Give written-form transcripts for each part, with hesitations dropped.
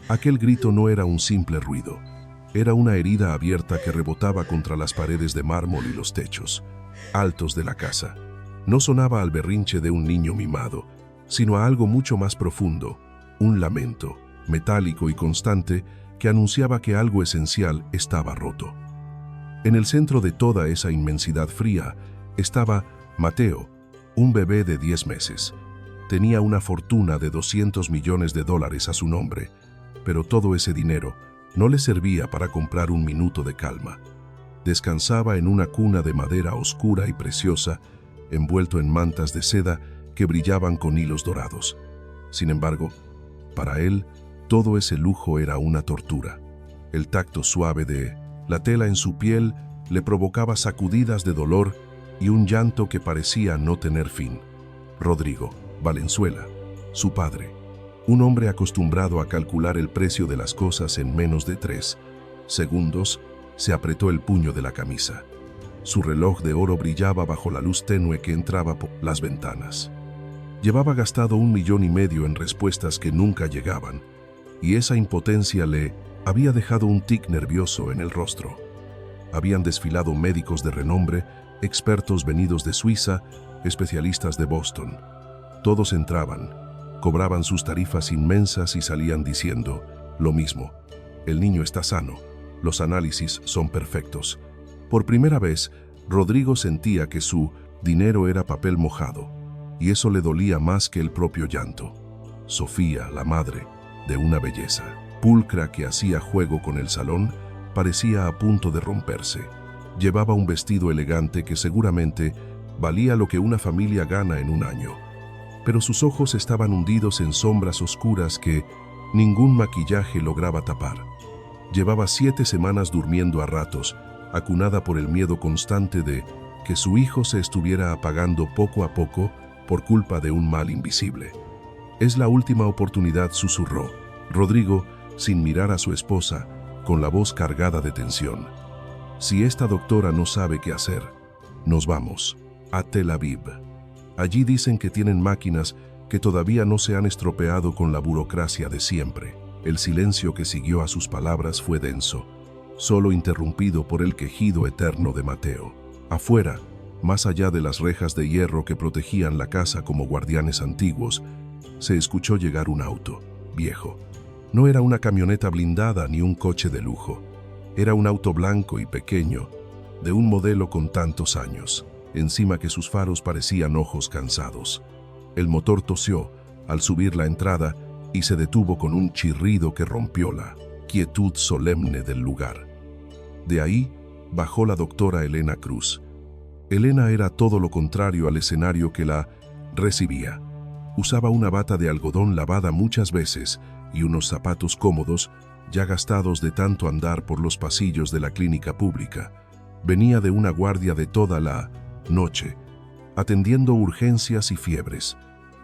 Aquel grito no era un simple ruido. Era una herida abierta que rebotaba contra las paredes de mármol y los techos altos de la casa. No sonaba al berrinche de un niño mimado, sino a algo mucho más profundo, un lamento, metálico y constante, que anunciaba que algo esencial estaba roto. En el centro de toda esa inmensidad fría estaba Mateo, un bebé de 10 meses. Tenía una fortuna de $200 millones a su nombre, pero todo ese dinero no le servía para comprar un minuto de calma. Descansaba en una cuna de madera oscura y preciosa, envuelto en mantas de seda que brillaban con hilos dorados. Sin embargo, para él, todo ese lujo era una tortura. El tacto suave de la tela en su piel le provocaba sacudidas de dolor y un llanto que parecía no tener fin. Rodrigo Valenzuela, su padre, un hombre acostumbrado a calcular el precio de las cosas en menos de 3 segundos, se apretó el puño de la camisa. Su reloj de oro brillaba bajo la luz tenue que entraba por las ventanas. Llevaba gastado $1,5 millones en respuestas que nunca llegaban, y esa impotencia le había dejado un tic nervioso en el rostro. Habían desfilado médicos de renombre, expertos venidos de Suiza, especialistas de Boston. Todos entraban, cobraban sus tarifas inmensas y salían diciendo lo mismo: el niño está sano, los análisis son perfectos. Por primera vez, Rodrigo sentía que su dinero era papel mojado, y eso le dolía más que el propio llanto. Sofía, la madre, de una belleza pulcra que hacía juego con el salón, parecía a punto de romperse. Llevaba un vestido elegante que seguramente valía lo que una familia gana en un año, pero sus ojos estaban hundidos en sombras oscuras que ningún maquillaje lograba tapar. Llevaba 7 semanas durmiendo a ratos, acunada por el miedo constante de que su hijo se estuviera apagando poco a poco por culpa de un mal invisible. «Es la última oportunidad», susurró Rodrigo, sin mirar a su esposa, con la voz cargada de tensión. «Si esta doctora no sabe qué hacer, nos vamos a Tel Aviv. Allí dicen que tienen máquinas que todavía no se han estropeado con la burocracia de siempre». El silencio que siguió a sus palabras fue denso, solo interrumpido por el quejido eterno de Mateo. Afuera, más allá de las rejas de hierro que protegían la casa como guardianes antiguos, se escuchó llegar un auto, viejo. No era una camioneta blindada ni un coche de lujo. Era un auto blanco y pequeño, de un modelo con tantos años, encima que sus faros parecían ojos cansados. El motor tosió al subir la entrada y se detuvo con un chirrido que rompió la quietud solemne del lugar. De ahí bajó la doctora Elena Cruz. Elena era todo lo contrario al escenario que la recibía. Usaba una bata de algodón lavada muchas veces y unos zapatos cómodos, ya gastados de tanto andar por los pasillos de la clínica pública. Venía de una guardia de toda la noche, atendiendo urgencias y fiebres,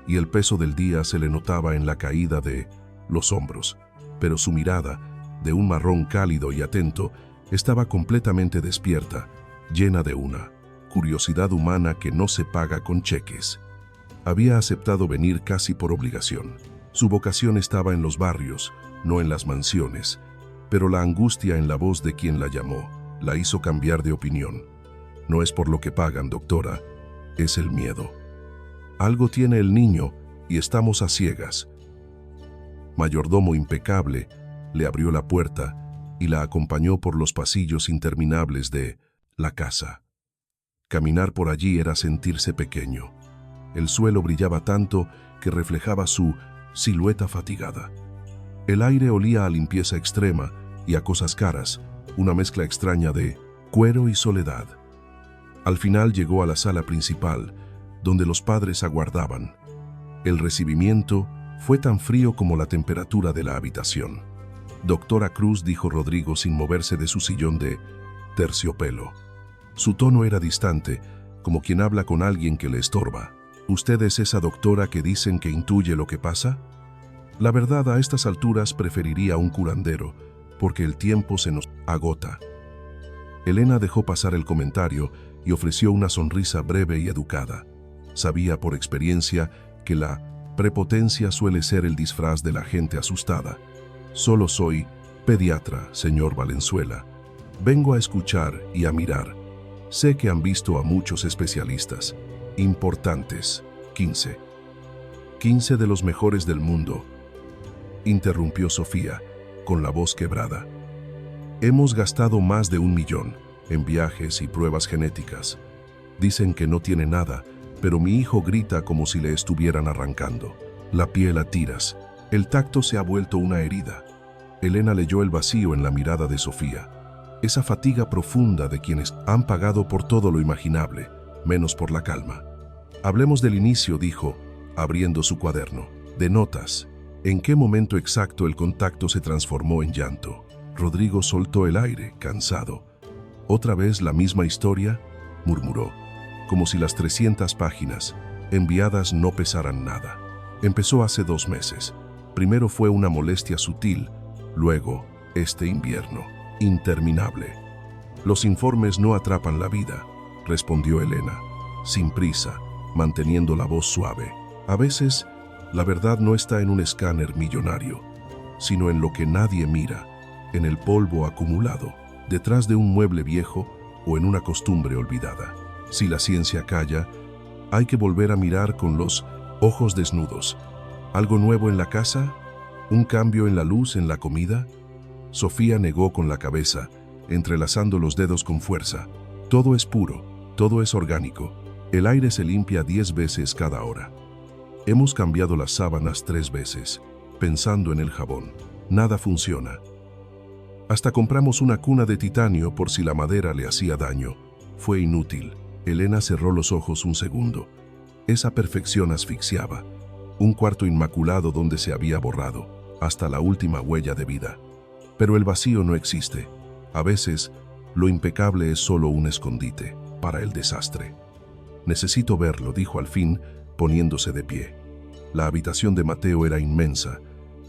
y el peso del día se le notaba en la caída de los hombros, pero su mirada, de un marrón cálido y atento, estaba completamente despierta, llena de una curiosidad humana que no se paga con cheques. Había aceptado venir casi por obligación. Su vocación estaba en los barrios, no en las mansiones, pero la angustia en la voz de quien la llamó la hizo cambiar de opinión. «No es por lo que pagan, doctora, es el miedo. Algo tiene el niño y estamos a ciegas». Mayordomo impecable le abrió la puerta y la acompañó por los pasillos interminables de la casa. Caminar por allí era sentirse pequeño. El suelo brillaba tanto que reflejaba su silueta fatigada. El aire olía a limpieza extrema y a cosas caras, una mezcla extraña de cuero y soledad. Al final llegó a la sala principal, donde los padres aguardaban. El recibimiento fue tan frío como la temperatura de la habitación. «Doctora Cruz», dijo Rodrigo sin moverse de su sillón de terciopelo. Su tono era distante, como quien habla con alguien que le estorba. «¿Usted es esa doctora que dicen que intuye lo que pasa?» La verdad, a estas alturas preferiría un curandero, porque el tiempo se nos agota. Elena dejó pasar el comentario y ofreció una sonrisa breve y educada. Sabía por experiencia que la prepotencia suele ser el disfraz de la gente asustada. Solo soy pediatra, señor Valenzuela. Vengo a escuchar y a mirar. Sé que han visto a muchos especialistas. Importantes. 15. 15 de los mejores del mundo. Interrumpió Sofía, con la voz quebrada. Hemos gastado más de 1 millón en viajes y pruebas genéticas. Dicen que no tiene nada, pero mi hijo grita como si le estuvieran arrancando. La piel a tiras. El tacto se ha vuelto una herida. Elena leyó el vacío en la mirada de Sofía. Esa fatiga profunda de quienes han pagado por todo lo imaginable, menos por la calma. Hablemos del inicio, dijo, abriendo su cuaderno. De notas. ¿En qué momento exacto el contacto se transformó en llanto? Rodrigo soltó el aire, cansado. ¿Otra vez la misma historia?, murmuró, como si las 300 páginas enviadas no pesaran nada. Empezó hace 2 meses. Primero fue una molestia sutil, luego este invierno interminable. Los informes no atrapan la vida, respondió Elena, sin prisa, manteniendo la voz suave. A veces, la verdad no está en un escáner millonario, sino en lo que nadie mira, en el polvo acumulado, detrás de un mueble viejo o en una costumbre olvidada. Si la ciencia calla, hay que volver a mirar con los ojos desnudos. ¿Algo nuevo en la casa? ¿Un cambio en la luz, en la comida? Sofía negó con la cabeza, entrelazando los dedos con fuerza. Todo es puro, todo es orgánico. El aire se limpia 10 veces cada hora. Hemos cambiado las sábanas 3 veces, pensando en el jabón. Nada funciona. Hasta compramos una cuna de titanio por si la madera le hacía daño. Fue inútil. Elena cerró los ojos un segundo. Esa perfección asfixiaba. Un cuarto inmaculado donde se había borrado, hasta la última huella de vida. Pero el vacío no existe. A veces, lo impecable es solo un escondite para el desastre. Necesito verlo, dijo al fin, poniéndose de pie. La habitación de Mateo era inmensa,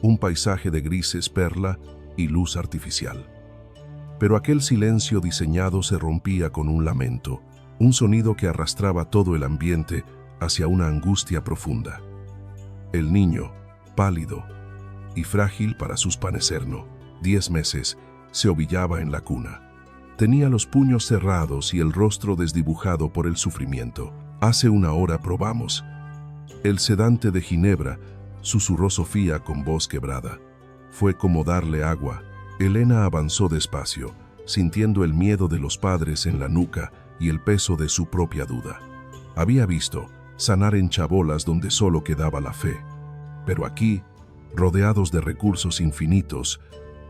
un paisaje de grises perla y luz artificial. Pero aquel silencio diseñado se rompía con un lamento, un sonido que arrastraba todo el ambiente hacia una angustia profunda. El niño, pálido y frágil para sus panecerno, 10 meses, se ovillaba en la cuna. Tenía los puños cerrados y el rostro desdibujado por el sufrimiento. Hace 1 hora probamos. El sedante de Ginebra, susurró Sofía con voz quebrada. Fue como darle agua. Elena avanzó despacio, sintiendo el miedo de los padres en la nuca y el peso de su propia duda. Había visto sanar en chabolas donde solo quedaba la fe. Pero aquí, rodeados de recursos infinitos,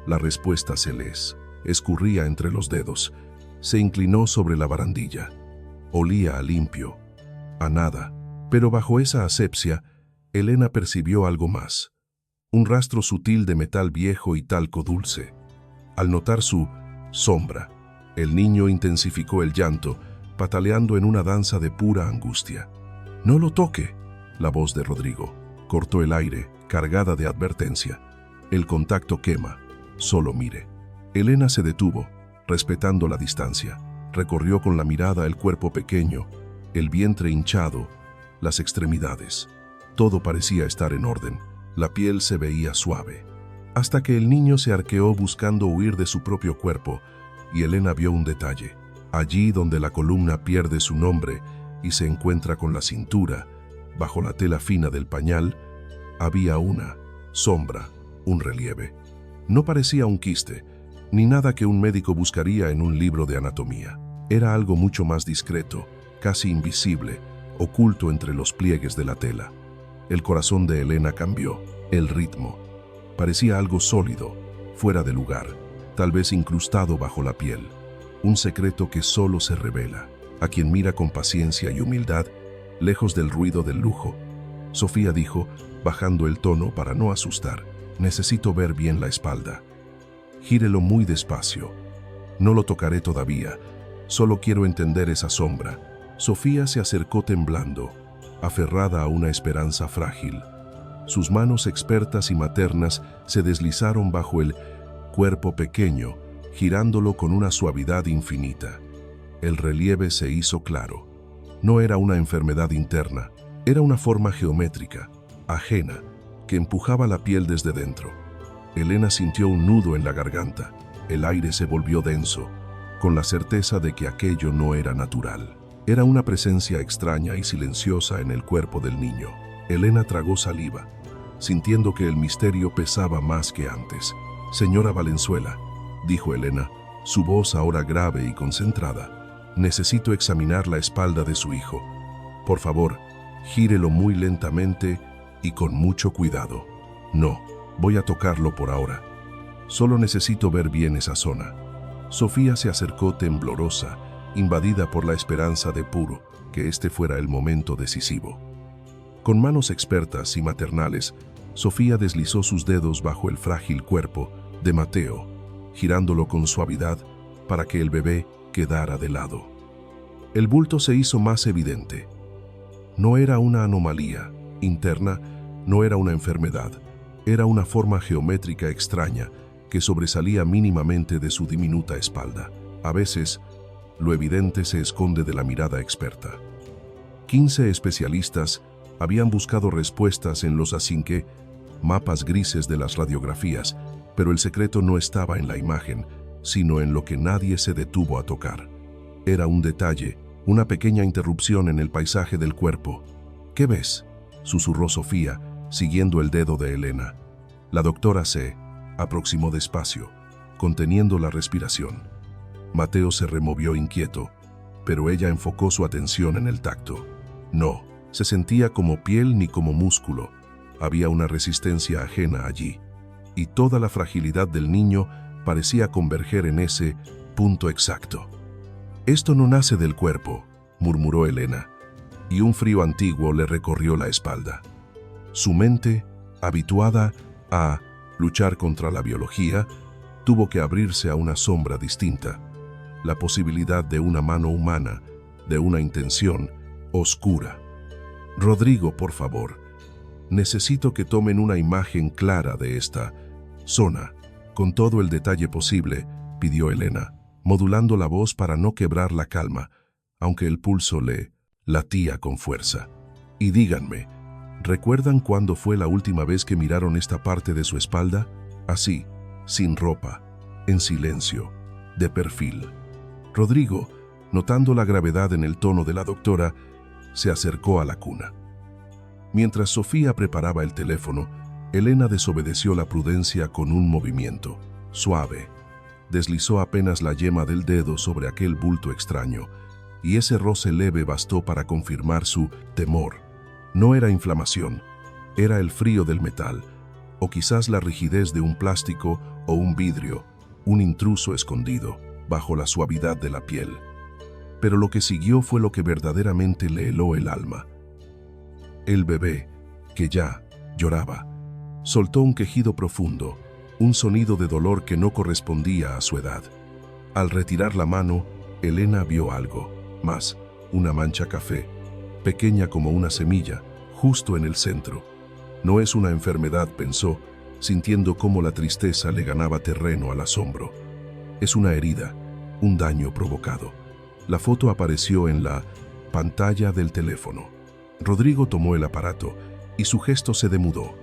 la respuesta se les escurría entre los dedos. Se inclinó sobre la barandilla. Olía a limpio, a nada. Pero bajo esa asepsia, Elena percibió algo más. Un rastro sutil de metal viejo y talco dulce. Al notar su sombra, el niño intensificó el llanto, pataleando en una danza de pura angustia. «No lo toque», la voz de Rodrigo cortó el aire, cargada de advertencia. «El contacto quema. Solo mire». Elena se detuvo, respetando la distancia. Recorrió con la mirada el cuerpo pequeño, el vientre hinchado, las extremidades. Todo parecía estar en orden. La piel se veía suave. Hasta que el niño se arqueó buscando huir de su propio cuerpo, y Elena vio un detalle. Allí donde la columna pierde su nombre y se encuentra con la cintura, bajo la tela fina del pañal, había una sombra, un relieve. No parecía un quiste, ni nada que un médico buscaría en un libro de anatomía. Era algo mucho más discreto, casi invisible, oculto entre los pliegues de la tela. El corazón de Elena cambió, el ritmo. Parecía algo sólido, fuera de lugar, tal vez incrustado bajo la piel. Un secreto que solo se revela a quien mira con paciencia y humildad, lejos del ruido del lujo. Sofía dijo, bajando el tono para no asustar: «Necesito ver bien la espalda. Gírelo muy despacio. No lo tocaré todavía. Solo quiero entender esa sombra». Sofía se acercó temblando, aferrada a una esperanza frágil. Sus manos expertas y maternas se deslizaron bajo el cuerpo pequeño, girándolo con una suavidad infinita. El relieve se hizo claro. No era una enfermedad interna, era una forma geométrica, ajena, que empujaba la piel desde dentro. Elena sintió un nudo en la garganta. El aire se volvió denso, con la certeza de que aquello no era natural. Era una presencia extraña y silenciosa en el cuerpo del niño. Elena tragó saliva, sintiendo que el misterio pesaba más que antes. «Señora Valenzuela», dijo Elena, su voz ahora grave y concentrada, «necesito examinar la espalda de su hijo. Por favor, gírelo muy lentamente y con mucho cuidado». «No, voy a tocarlo por ahora. Solo necesito ver bien esa zona». Sofía se acercó temblorosa, invadida por la esperanza de puro que este fuera el momento decisivo. Con manos expertas y maternales, Sofía deslizó sus dedos bajo el frágil cuerpo de Mateo, girándolo con suavidad para que el bebé quedara de lado. El bulto se hizo más evidente. No era una anomalía interna, no era una enfermedad, era una forma geométrica extraña que sobresalía mínimamente de su diminuta espalda. A veces, lo evidente se esconde de la mirada experta. 15 especialistas habían buscado respuestas en los acinque, mapas grises de las radiografías, pero el secreto no estaba en la imagen, sino en lo que nadie se detuvo a tocar. Era un detalle, una pequeña interrupción en el paisaje del cuerpo. «¿Qué ves?», susurró Sofía, siguiendo el dedo de Elena. La doctora se aproximó despacio, conteniendo la respiración. Mateo se removió inquieto, pero ella enfocó su atención en el tacto. No se sentía como piel ni como músculo. Había una resistencia ajena allí, y toda la fragilidad del niño parecía converger en ese punto exacto. «Esto no nace del cuerpo», murmuró Elena, y un frío antiguo le recorrió la espalda. Su mente, habituada a luchar contra la biología, tuvo que abrirse a una sombra distinta, la posibilidad de una mano humana, de una intención oscura. «Rodrigo, por favor, necesito que tomen una imagen clara de esta zona, con todo el detalle posible», pidió Elena, modulando la voz para no quebrar la calma, aunque el pulso le latía con fuerza. «Y díganme, ¿recuerdan cuándo fue la última vez que miraron esta parte de su espalda? Así, sin ropa, en silencio, de perfil». Rodrigo, notando la gravedad en el tono de la doctora, se acercó a la cuna. Mientras Sofía preparaba el teléfono, Elena desobedeció la prudencia con un movimiento suave. Deslizó apenas la yema del dedo sobre aquel bulto extraño, y ese roce leve bastó para confirmar su temor. No era inflamación, era el frío del metal, o quizás la rigidez de un plástico o un vidrio, un intruso escondido bajo la suavidad de la piel. Pero lo que siguió fue lo que verdaderamente le heló el alma. El bebé, que ya lloraba, soltó un quejido profundo, un sonido de dolor que no correspondía a su edad. Al retirar la mano, Elena vio algo más, una mancha café, pequeña como una semilla, justo en el centro. No es una enfermedad, pensó, sintiendo cómo la tristeza le ganaba terreno al asombro. Es una herida, un daño provocado. La foto apareció en la pantalla del teléfono. Rodrigo tomó el aparato y su gesto se demudó.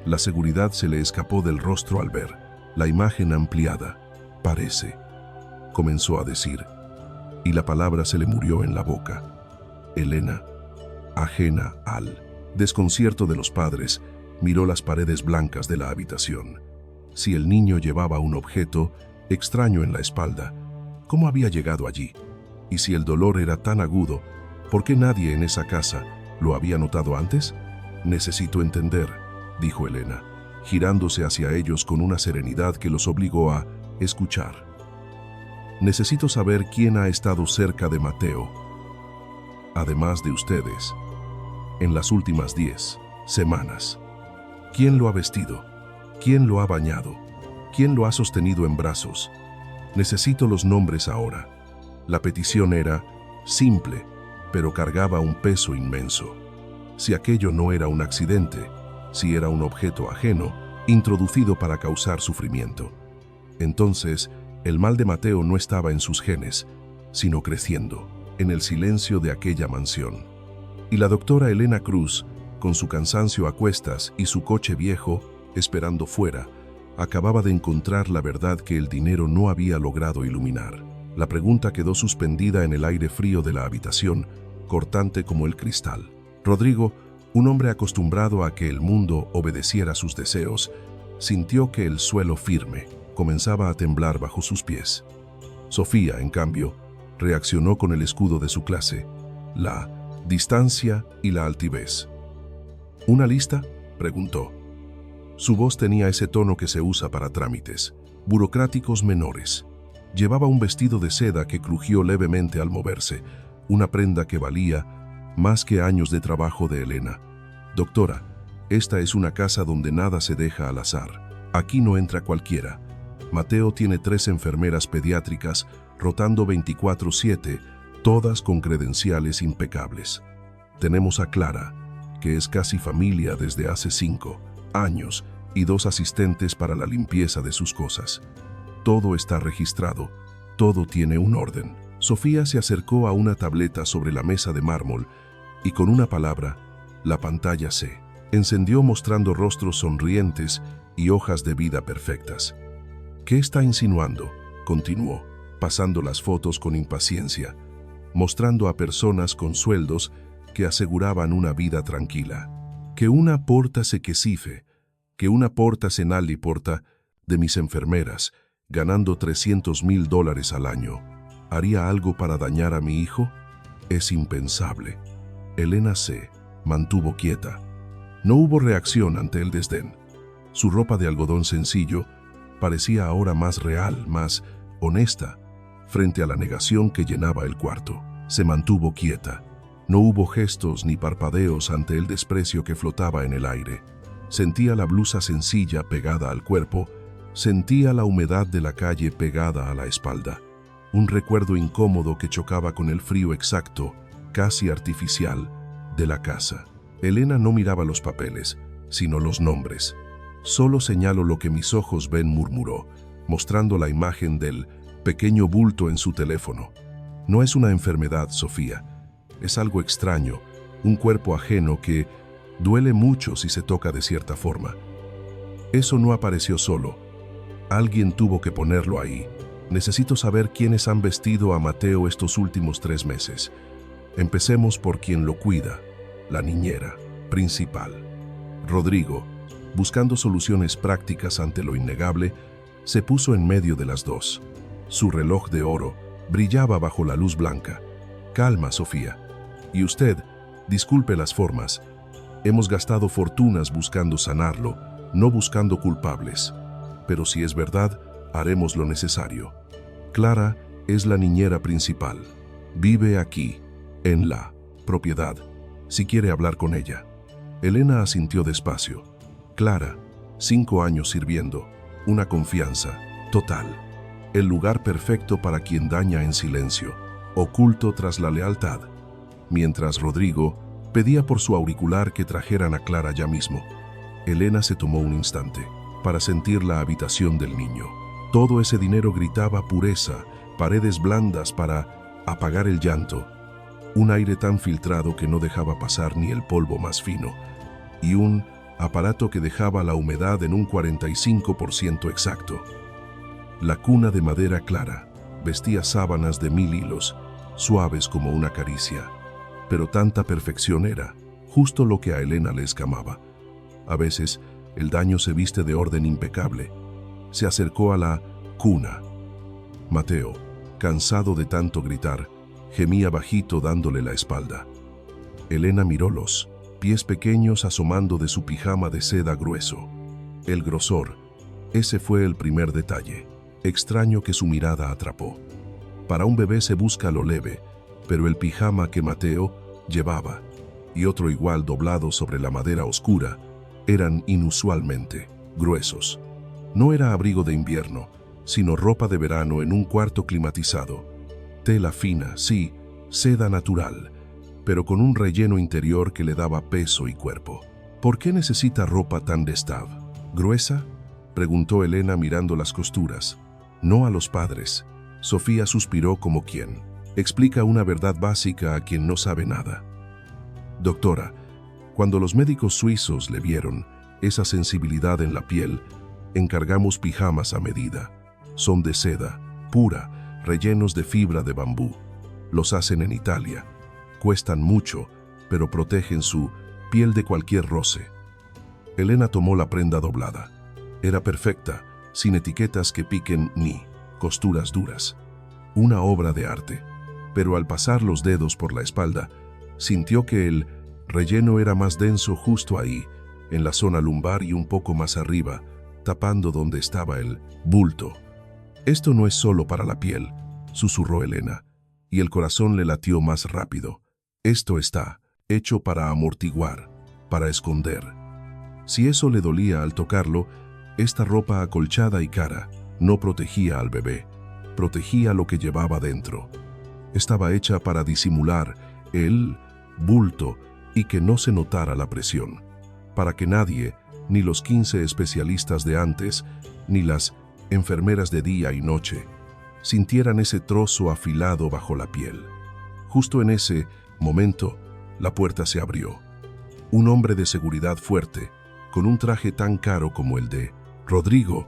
La seguridad se le escapó del rostro al ver la imagen ampliada. «Parece», comenzó a decir, y la palabra se le murió en la boca. Elena, ajena al desconcierto de los padres, miró las paredes blancas de la habitación. Si el niño llevaba un objeto extraño en la espalda, ¿cómo había llegado allí? Y si el dolor era tan agudo, ¿por qué nadie en esa casa lo había notado antes? «Necesito entender», dijo Elena, girándose hacia ellos con una serenidad que los obligó a escuchar. «Necesito saber quién ha estado cerca de Mateo, además de ustedes, en las últimas 10 semanas. ¿Quién lo ha vestido? ¿Quién lo ha bañado? ¿Quién lo ha sostenido en brazos? Necesito los nombres ahora». La petición era simple, pero cargaba un peso inmenso. Si aquello no era un accidente, si era un objeto ajeno, introducido para causar sufrimiento, entonces el mal de Mateo no estaba en sus genes, sino creciendo en el silencio de aquella mansión. Y la doctora Elena Cruz, con su cansancio a cuestas y su coche viejo esperando fuera, Acababa de encontrar la verdad que el dinero no había logrado iluminar. La pregunta quedó suspendida en el aire frío de la habitación, cortante como el cristal. Rodrigo, un hombre acostumbrado a que el mundo obedeciera sus deseos, sintió que el suelo firme comenzaba a temblar bajo sus pies. Sofía, en cambio, reaccionó con el escudo de su clase, la distancia y la altivez. ¿Una lista?, preguntó. Su voz tenía ese tono que se usa para trámites burocráticos menores. Llevaba un vestido de seda que crujió levemente al moverse, una prenda que valía más que años de trabajo de Elena. Doctora, esta es una casa donde nada se deja al azar. Aquí no entra cualquiera. Mateo tiene 3 enfermeras pediátricas rotando 24/7, todas con credenciales impecables. Tenemos a Clara, que es casi familia desde hace 5 años, y 2 asistentes para la limpieza de sus cosas. Todo está registrado, todo tiene un orden. Sofía se acercó a una tableta sobre la mesa de mármol y con una palabra, la pantalla se encendió mostrando rostros sonrientes y hojas de vida perfectas. ¿Qué está insinuando?, continuó, pasando las fotos con impaciencia, mostrando a personas con sueldos que aseguraban una vida tranquila. Que una porta se quesife, que una porta se nali porta de mis enfermeras, ganando $300,000 al año, ¿haría algo para dañar a mi hijo? Es impensable. Elena se mantuvo quieta. No hubo reacción ante el desdén. Su ropa de algodón sencillo parecía ahora más real, más honesta, frente a la negación que llenaba el cuarto. Se mantuvo quieta. No hubo gestos ni parpadeos ante el desprecio que flotaba en el aire. Sentía la blusa sencilla pegada al cuerpo, sentía la humedad de la calle pegada a la espalda. Un recuerdo incómodo que chocaba con el frío exacto, casi artificial, de la casa. Elena no miraba los papeles, sino los nombres. Solo señalo lo que mis ojos ven, murmuró, mostrando la imagen del pequeño bulto en su teléfono. No es una enfermedad, Sofía. Es algo extraño, un cuerpo ajeno que duele mucho si se toca de cierta forma. Eso no apareció solo. Alguien tuvo que ponerlo ahí. Necesito saber quiénes han vestido a Mateo estos últimos 3 meses. Empecemos por quien lo cuida, la niñera principal. Rodrigo, buscando soluciones prácticas ante lo innegable, se puso en medio de las dos. Su reloj de oro brillaba bajo la luz blanca. Calma, Sofía. Y usted, disculpe las formas. Hemos gastado fortunas buscando sanarlo, no buscando culpables. Pero si es verdad, haremos lo necesario. Clara es la niñera principal. Vive aquí, en la propiedad, si quiere hablar con ella. Elena asintió despacio. Clara, 5 años sirviendo, una confianza total. El lugar perfecto para quien daña en silencio, oculto tras la lealtad. Mientras Rodrigo pedía por su auricular que trajeran a Clara ya mismo, Elena se tomó un instante para sentir la habitación del niño. Todo ese dinero gritaba pureza, paredes blandas para apagar el llanto, un aire tan filtrado que no dejaba pasar ni el polvo más fino, y un aparato que dejaba la humedad en un 45% exacto. La cuna de madera clara vestía sábanas de 1000 hilos, suaves como una caricia. Pero tanta perfección era justo lo que a Elena le escamaba. A veces, el daño se viste de orden impecable. Se acercó a la cuna. Mateo, cansado de tanto gritar, gemía bajito dándole la espalda. Elena miró los pies pequeños asomando de su pijama de seda grueso. El grosor, ese fue el primer detalle, extraño que su mirada atrapó. Para un bebé se busca lo leve, pero el pijama que Mateo llevaba, y otro igual doblado sobre la madera oscura, eran inusualmente gruesos. No era abrigo de invierno, sino ropa de verano en un cuarto climatizado. Tela fina, sí, seda natural, pero con un relleno interior que le daba peso y cuerpo. ¿Por qué necesita ropa tan de Stav? ¿Gruesa?, preguntó Elena mirando las costuras. No a los padres. Sofía suspiró como quien explica una verdad básica a quien no sabe nada. Doctora, cuando los médicos suizos le vieron esa sensibilidad en la piel, Encargamos pijamas a medida. Son de seda, pura, rellenos de fibra de bambú. Los hacen en Italia. Cuestan mucho, pero protegen su piel de cualquier roce. Elena tomó la prenda doblada. Era perfecta, sin etiquetas que piquen ni costuras duras. Una obra de arte. Pero al pasar los dedos por la espalda, sintió que el relleno era más denso justo ahí, en la zona lumbar y un poco más arriba, tapando donde estaba el bulto. «Esto no es solo para la piel», susurró Elena, y el corazón le latió más rápido. «Esto está hecho para amortiguar, para esconder». Si eso le dolía al tocarlo, esta ropa acolchada y cara no protegía al bebé, protegía lo que llevaba dentro. Estaba hecha para disimular el bulto y que no se notara la presión, para que nadie, ni los 15 especialistas de antes, ni las enfermeras de día y noche, sintieran ese trozo afilado bajo la piel. Justo en ese momento, la puerta se abrió. Un hombre de seguridad fuerte, con un traje tan caro como el de Rodrigo,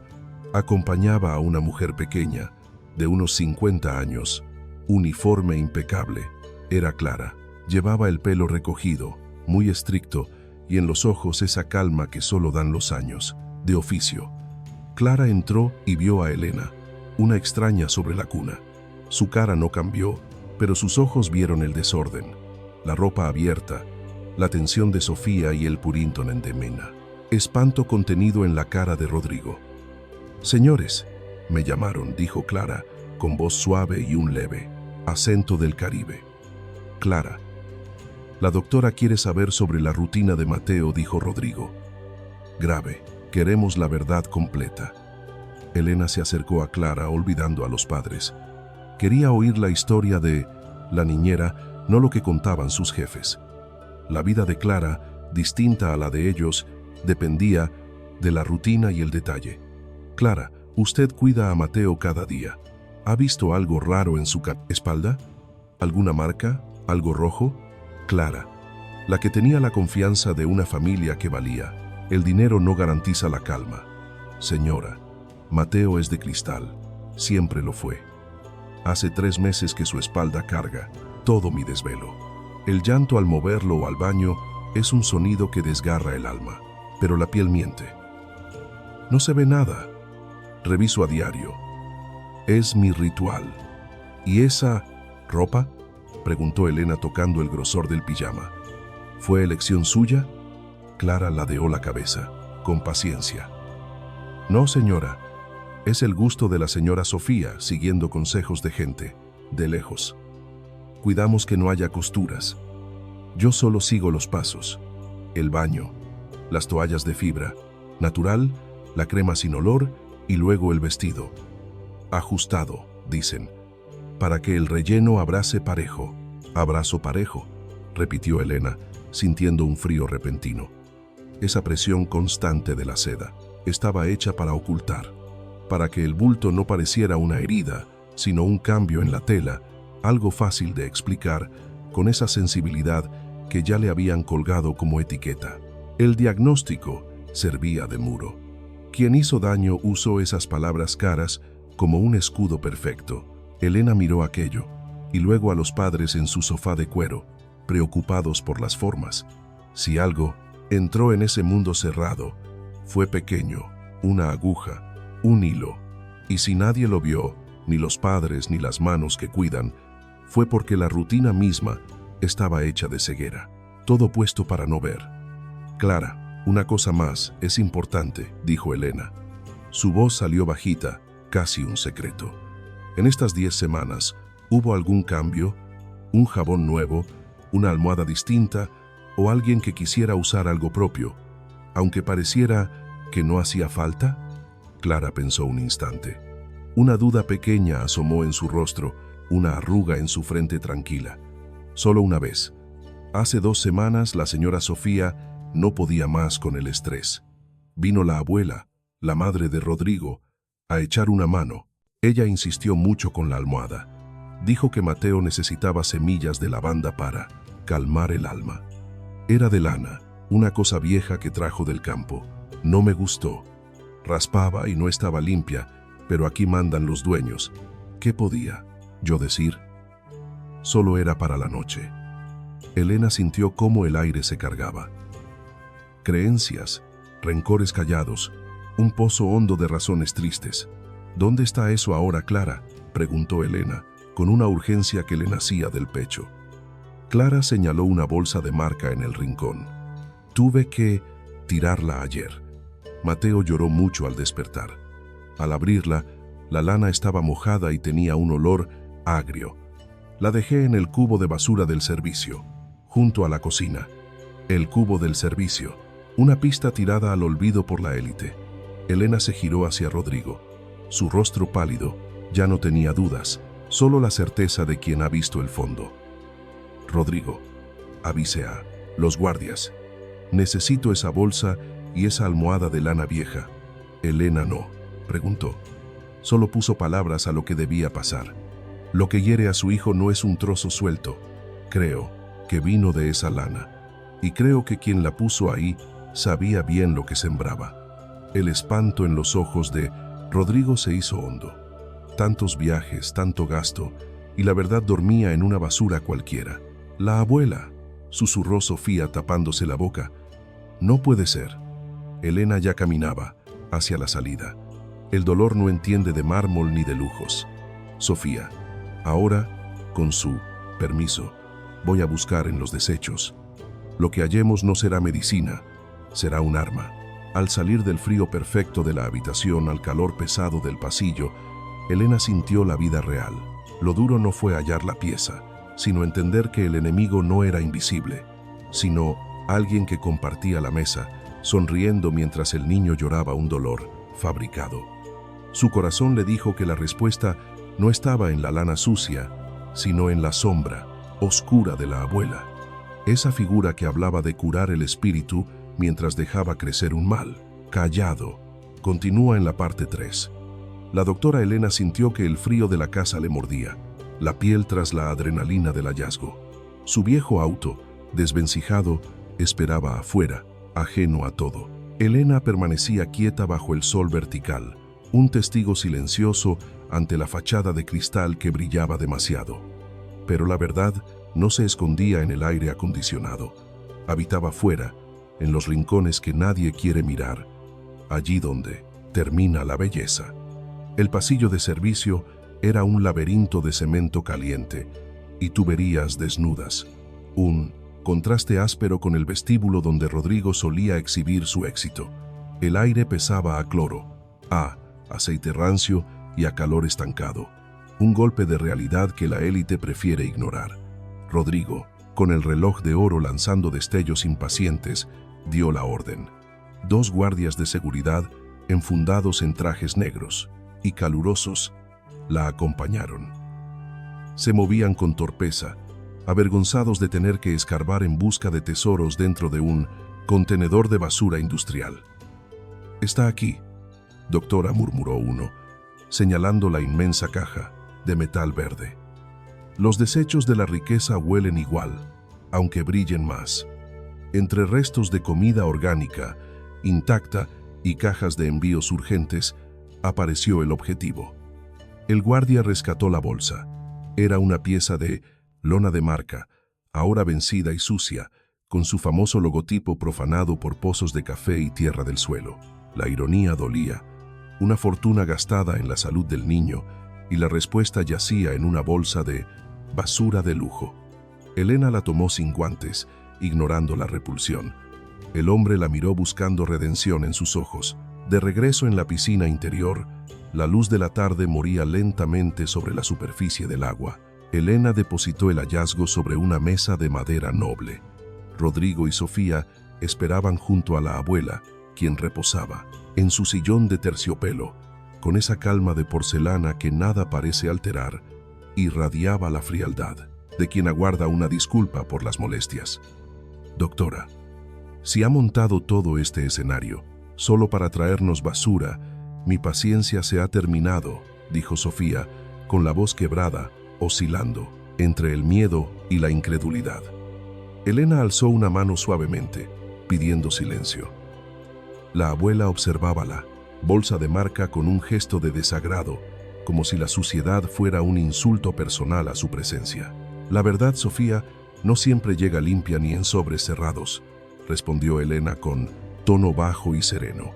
acompañaba a una mujer pequeña, de unos 50 años, uniforme impecable. Era Clara. Llevaba el pelo recogido, muy estricto, y en los ojos esa calma que solo dan los años, de oficio. Clara entró y vio a Elena, una extraña sobre la cuna. Su cara no cambió, pero sus ojos vieron el desorden, la ropa abierta, la tensión de Sofía y el Purintonen de Mena. Espanto contenido en la cara de Rodrigo. «Señores», me llamaron, dijo Clara, con voz suave y un leve acento del Caribe. «Clara, la doctora quiere saber sobre la rutina de Mateo», dijo Rodrigo. «Grave, queremos la verdad completa». Elena se acercó a Clara, olvidando a los padres. Quería oír la historia de la niñera, no lo que contaban sus jefes. La vida de Clara, distinta a la de ellos, dependía de la rutina y el detalle. «Clara, usted cuida a Mateo cada día. ¿Ha visto algo raro en su espalda? ¿Alguna marca? ¿Algo rojo?» Clara, la que tenía la confianza de una familia que valía. «El dinero no garantiza la calma. Señora, Mateo es de cristal. Siempre lo fue. Hace 3 meses que su espalda carga todo mi desvelo. El llanto al moverlo o al baño es un sonido que desgarra el alma, pero la piel miente. No se ve nada. Reviso a diario. Es mi ritual». «¿Y esa ropa?», preguntó Elena tocando el grosor del pijama. «¿Fue elección suya?». Clara ladeó la cabeza, con paciencia. «No, señora. Es el gusto de la señora Sofía, siguiendo consejos de gente, de lejos. Cuidamos que no haya costuras. Yo solo sigo los pasos. El baño, las toallas de fibra, natural, la crema sin olor y luego el vestido. Ajustado», dicen, «para que el relleno abrace parejo». «Abrazo parejo», repitió Elena, sintiendo un frío repentino. Esa presión constante de la seda estaba hecha para ocultar, para que el bulto no pareciera una herida, sino un cambio en la tela, algo fácil de explicar, con esa sensibilidad que ya le habían colgado como etiqueta. El diagnóstico servía de muro. Quien hizo daño usó esas palabras caras como un escudo perfecto. Elena miró aquello, y luego a los padres en su sofá de cuero, preocupados por las formas. Si algo entró en ese mundo cerrado, fue pequeño, una aguja, un hilo, y si nadie lo vio, ni los padres ni las manos que cuidan, fue porque la rutina misma estaba hecha de ceguera, todo puesto para no ver. «Clara, una cosa más es importante», dijo Elena. Su voz salió bajita, casi un secreto. «En estas 10 semanas, ¿hubo algún cambio? ¿Un jabón nuevo? ¿Una almohada distinta? ¿O alguien que quisiera usar algo propio, aunque pareciera que no hacía falta?» Clara pensó un instante. Una duda pequeña asomó en su rostro, una arruga en su frente tranquila. Solo una vez. Hace 2 semanas la señora Sofía no podía más con el estrés. Vino la abuela, la madre de Rodrigo, a echar una mano. Ella insistió mucho con la almohada. Dijo que Mateo necesitaba semillas de lavanda para calmar el alma. Era de lana, una cosa vieja que trajo del campo. No me gustó. Raspaba y no estaba limpia, pero aquí mandan los dueños. ¿Qué podía yo decir? Solo era para la noche. Elena sintió cómo el aire se cargaba. Creencias, rencores callados, un pozo hondo de razones tristes. ¿Dónde está eso ahora, Clara?, preguntó Elena, con una urgencia que le nacía del pecho. Clara señaló una bolsa de marca en el rincón. Tuve que tirarla ayer. Mateo lloró mucho al despertar. Al abrirla, la lana estaba mojada y tenía un olor agrio. La dejé en el cubo de basura del servicio, junto a la cocina. El cubo del servicio, una pista tirada al olvido por la élite. Elena se giró hacia Rodrigo. Su rostro pálido ya no tenía dudas, solo la certeza de quien ha visto el fondo. Rodrigo, avise a los guardias. Necesito esa bolsa y esa almohada de lana vieja. Elena no preguntó. Solo puso palabras a lo que debía pasar. Lo que hiere a su hijo no es un trozo suelto. Creo que vino de esa lana. Y creo que quien la puso ahí sabía bien lo que sembraba. El espanto en los ojos de Rodrigo se hizo hondo. Tantos viajes, tanto gasto, y la verdad dormía en una basura cualquiera. La abuela, susurró Sofía tapándose la boca. No puede ser. Elena ya caminaba hacia la salida. El dolor no entiende de mármol ni de lujos. Sofía, ahora, con su permiso, voy a buscar en los desechos. Lo que hallemos no será medicina, será un arma. Al salir del frío perfecto de la habitación al calor pesado del pasillo, Elena sintió la vida real. Lo duro no fue hallar la pieza, sino entender que el enemigo no era invisible, sino alguien que compartía la mesa, sonriendo mientras el niño lloraba un dolor fabricado. Su corazón le dijo que la respuesta no estaba en la lana sucia, sino en la sombra oscura de la abuela. Esa figura que hablaba de curar el espíritu mientras dejaba crecer un mal. Callado. Continúa en la parte 3. La doctora Elena sintió que el frío de la casa le mordía, la piel tras la adrenalina del hallazgo. Su viejo auto, desvencijado, esperaba afuera, ajeno a todo. Elena permanecía quieta bajo el sol vertical, un testigo silencioso ante la fachada de cristal que brillaba demasiado. Pero la verdad no se escondía en el aire acondicionado. Habitaba fuera, en los rincones que nadie quiere mirar, allí donde termina la belleza. El pasillo de servicio era un laberinto de cemento caliente y tuberías desnudas, un contraste áspero con el vestíbulo donde Rodrigo solía exhibir su éxito. El aire pesaba a cloro, a aceite rancio y a calor estancado, un golpe de realidad que la élite prefiere ignorar. Rodrigo, con el reloj de oro lanzando destellos impacientes, dio la orden. 2 guardias de seguridad, enfundados en trajes negros y calurosos, la acompañaron. Se movían con torpeza, avergonzados de tener que escarbar en busca de tesoros dentro de un contenedor de basura industrial. «Está aquí», doctora, murmuró uno, señalando la inmensa caja de metal verde. Los desechos de la riqueza huelen igual, aunque brillen más. Entre restos de comida orgánica, intacta y cajas de envíos urgentes, apareció el objetivo. El guardia rescató la bolsa. Era una pieza de lona de marca, ahora vencida y sucia, con su famoso logotipo profanado por pozos de café y tierra del suelo. La ironía dolía. Una fortuna gastada en la salud del niño, y la respuesta yacía en una bolsa de basura de lujo. Elena la tomó sin guantes, ignorando la repulsión. El hombre la miró buscando redención en sus ojos. De regreso en la piscina interior, la luz de la tarde moría lentamente sobre la superficie del agua. Elena depositó el hallazgo sobre una mesa de madera noble. Rodrigo y Sofía esperaban junto a la abuela, quien reposaba en su sillón de terciopelo, con esa calma de porcelana que nada parece alterar, irradiaba la frialdad de quien aguarda una disculpa por las molestias. «Doctora, si ha montado todo este escenario solo para traernos basura, mi paciencia se ha terminado», dijo Sofía, con la voz quebrada, oscilando entre el miedo y la incredulidad. Elena alzó una mano suavemente, pidiendo silencio. La abuela observábala, bolsa de marca con un gesto de desagrado, como si la suciedad fuera un insulto personal a su presencia. La verdad, Sofía, no siempre llega limpia ni en sobres cerrados, respondió Elena con tono bajo y sereno.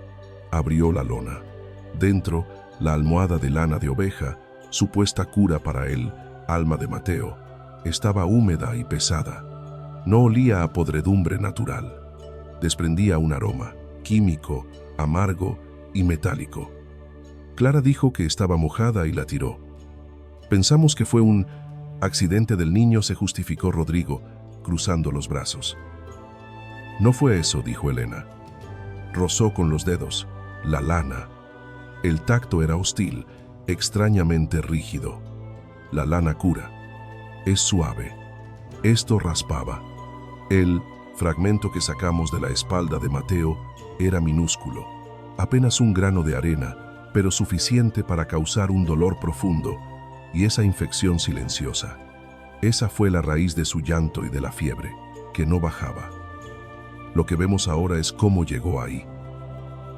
Abrió la lona. Dentro, la almohada de lana de oveja, supuesta cura para el alma de Mateo, estaba húmeda y pesada. No olía a podredumbre natural. Desprendía un aroma químico, amargo y metálico. Clara dijo que estaba mojada y la tiró. Pensamos que fue un accidente del niño, se justificó Rodrigo, cruzando los brazos. No fue eso, dijo Elena. Rozó con los dedos la lana. El tacto era hostil, extrañamente rígido. La lana cura. Es suave. Esto raspaba. El fragmento que sacamos de la espalda de Mateo era minúsculo, apenas un grano de arena, pero suficiente para causar un dolor profundo y esa infección silenciosa. Esa fue la raíz de su llanto y de la fiebre, que no bajaba. Lo que vemos ahora es cómo llegó ahí.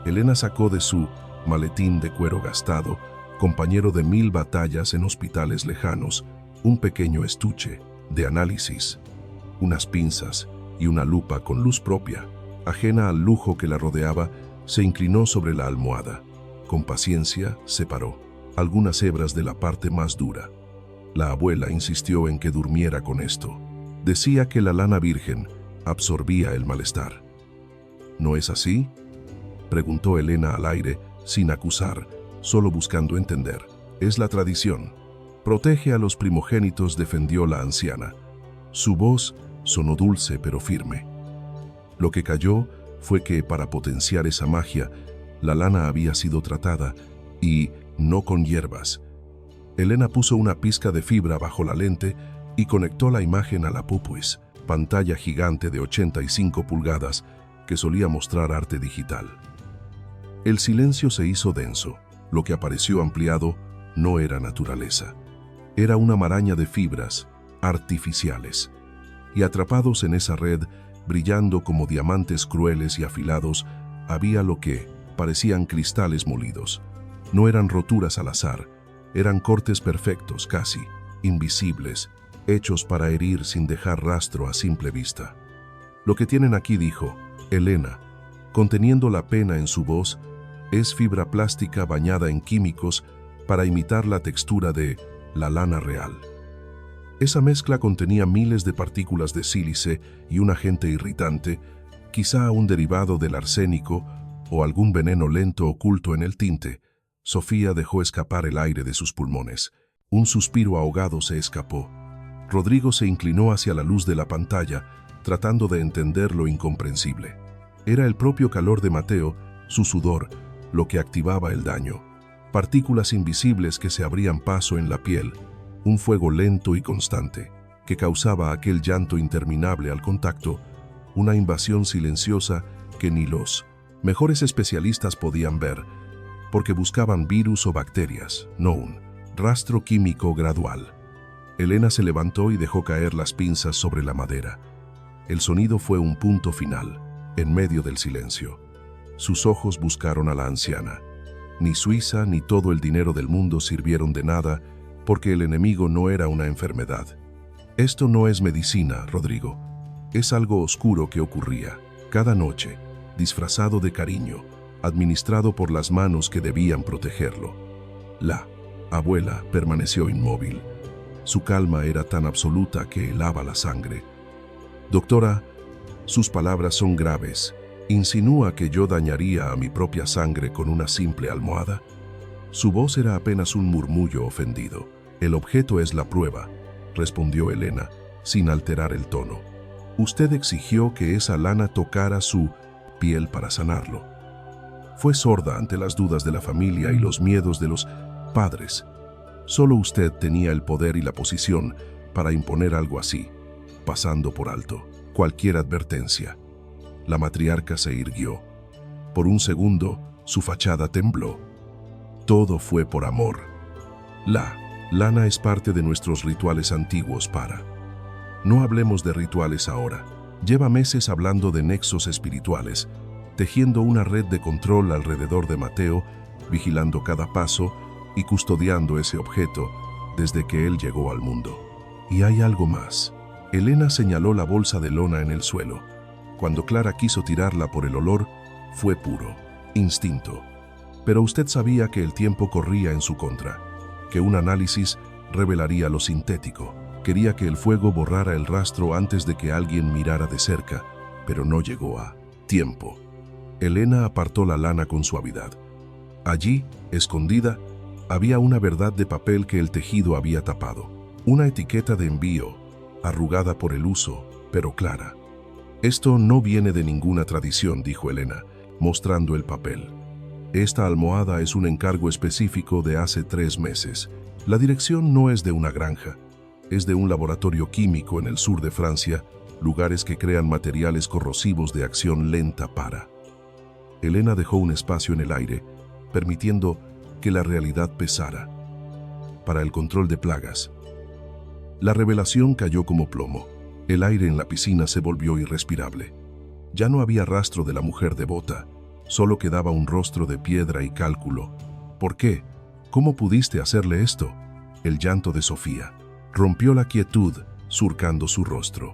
Elena sacó de su maletín de cuero gastado, compañero de 1000 batallas en hospitales lejanos, un pequeño estuche de análisis, unas pinzas y una lupa con luz propia. Ajena al lujo que la rodeaba, se inclinó sobre la almohada. Con paciencia, separó algunas hebras de la parte más dura. La abuela insistió en que durmiera con esto. Decía que la lana virgen absorbía el malestar. ¿No es así?, preguntó Elena al aire, sin acusar, solo buscando entender. Es la tradición. Protege a los primogénitos, defendió la anciana. Su voz sonó dulce pero firme. Lo que cayó fue que, para potenciar esa magia, la lana había sido tratada, y no con hierbas. Elena puso una pizca de fibra bajo la lente y conectó la imagen a la pupuis, pantalla gigante de 85 pulgadas que solía mostrar arte digital. El silencio se hizo denso. Lo que apareció ampliado no era naturaleza. Era una maraña de fibras artificiales. Y atrapados en esa red, brillando como diamantes crueles y afilados, había lo que parecían cristales molidos. No eran roturas al azar, eran cortes perfectos, casi invisibles, hechos para herir sin dejar rastro a simple vista. Lo que tienen aquí, dijo Elena, conteniendo la pena en su voz, es fibra plástica bañada en químicos para imitar la textura de la lana real. Esa mezcla contenía miles de partículas de sílice y un agente irritante, quizá un derivado del arsénico o algún veneno lento oculto en el tinte. Sofía dejó escapar el aire de sus pulmones. Un suspiro ahogado se escapó. Rodrigo se inclinó hacia la luz de la pantalla, tratando de entender lo incomprensible. Era el propio calor de Mateo, su sudor, lo que activaba el daño. Partículas invisibles que se abrían paso en la piel, un fuego lento y constante, que causaba aquel llanto interminable al contacto, una invasión silenciosa que ni los mejores especialistas podían ver, porque buscaban virus o bacterias, no un rastro químico gradual. Elena se levantó y dejó caer las pinzas sobre la madera. El sonido fue un punto final, en medio del silencio. Sus ojos buscaron a la anciana. Ni Suiza ni todo el dinero del mundo sirvieron de nada, porque el enemigo no era una enfermedad. Esto no es medicina, Rodrigo. Es algo oscuro que ocurría, cada noche, disfrazado de cariño, administrado por las manos que debían protegerlo. La abuela permaneció inmóvil. Su calma era tan absoluta que helaba la sangre. Doctora, sus palabras son graves. ¿Insinúa que yo dañaría a mi propia sangre con una simple almohada? Su voz era apenas un murmullo ofendido. El objeto es la prueba, respondió Elena, sin alterar el tono. Usted exigió que esa lana tocara su piel para sanarlo. Fue sorda ante las dudas de la familia y los miedos de los padres. Solo usted tenía el poder y la posición para imponer algo así, pasando por alto cualquier advertencia. La matriarca se irguió. Por un segundo, su fachada tembló. Todo fue por amor. La lana es parte de nuestros rituales antiguos para. No hablemos de rituales ahora. Lleva meses hablando de nexos espirituales, tejiendo una red de control alrededor de Mateo, vigilando cada paso y custodiando ese objeto desde que él llegó al mundo. Y hay algo más. Elena señaló la bolsa de lona en el suelo. Cuando Clara quiso tirarla por el olor, fue puro instinto. Pero usted sabía que el tiempo corría en su contra, que un análisis revelaría lo sintético. Quería que el fuego borrara el rastro antes de que alguien mirara de cerca, pero no llegó a tiempo. Elena apartó la lana con suavidad. Allí, escondida, había una verdad de papel que el tejido había tapado. Una etiqueta de envío, arrugada por el uso, pero clara. «Esto no viene de ninguna tradición», dijo Elena, mostrando el papel. «Esta almohada es un encargo específico de hace 3 meses. La dirección no es de una granja, es de un laboratorio químico en el sur de Francia, lugares que crean materiales corrosivos de acción lenta para». Elena dejó un espacio en el aire, permitiendo que la realidad pesara. Para el control de plagas. La revelación cayó como plomo. El aire en la piscina se volvió irrespirable. Ya no había rastro de la mujer devota, solo quedaba un rostro de piedra y cálculo. ¿Por qué? ¿Cómo pudiste hacerle esto? El llanto de Sofía rompió la quietud, surcando su rostro.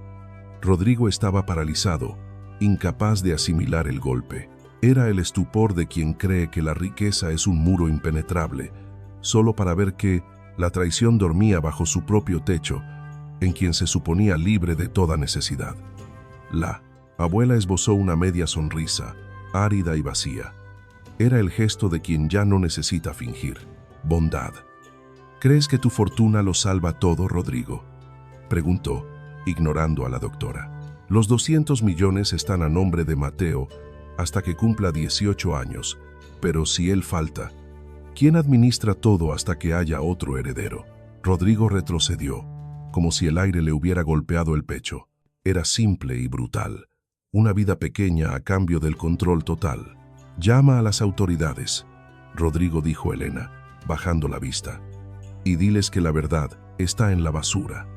Rodrigo estaba paralizado, incapaz de asimilar el golpe. Era el estupor de quien cree que la riqueza es un muro impenetrable, solo para ver que la traición dormía bajo su propio techo, en quien se suponía libre de toda necesidad. La abuela esbozó una media sonrisa, árida y vacía. Era el gesto de quien ya no necesita fingir. Bondad. ¿Crees que tu fortuna lo salva todo, Rodrigo?, preguntó, ignorando a la doctora. Los 200 millones están a nombre de Mateo hasta que cumpla 18 años, pero si él falta, ¿quién administra todo hasta que haya otro heredero? Rodrigo retrocedió, como si el aire le hubiera golpeado el pecho. Era simple y brutal. Una vida pequeña a cambio del control total. «Llama a las autoridades», Rodrigo dijo a Elena, bajando la vista, «y diles que la verdad está en la basura».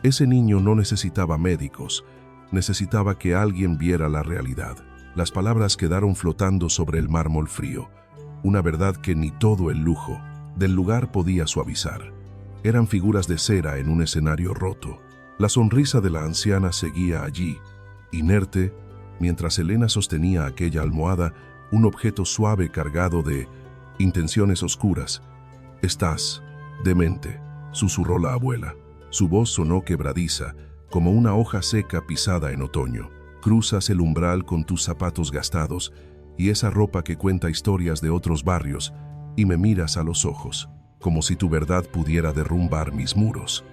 Ese niño no necesitaba médicos, necesitaba que alguien viera la realidad. Las palabras quedaron flotando sobre el mármol frío, una verdad que ni todo el lujo del lugar podía suavizar. Eran figuras de cera en un escenario roto. La sonrisa de la anciana seguía allí, inerte, mientras Elena sostenía aquella almohada, un objeto suave cargado de intenciones oscuras. «Estás demente», susurró la abuela. Su voz sonó quebradiza, como una hoja seca pisada en otoño. «Cruzas el umbral con tus zapatos gastados y esa ropa que cuenta historias de otros barrios, y me miras a los ojos, como si tu verdad pudiera derrumbar mis muros».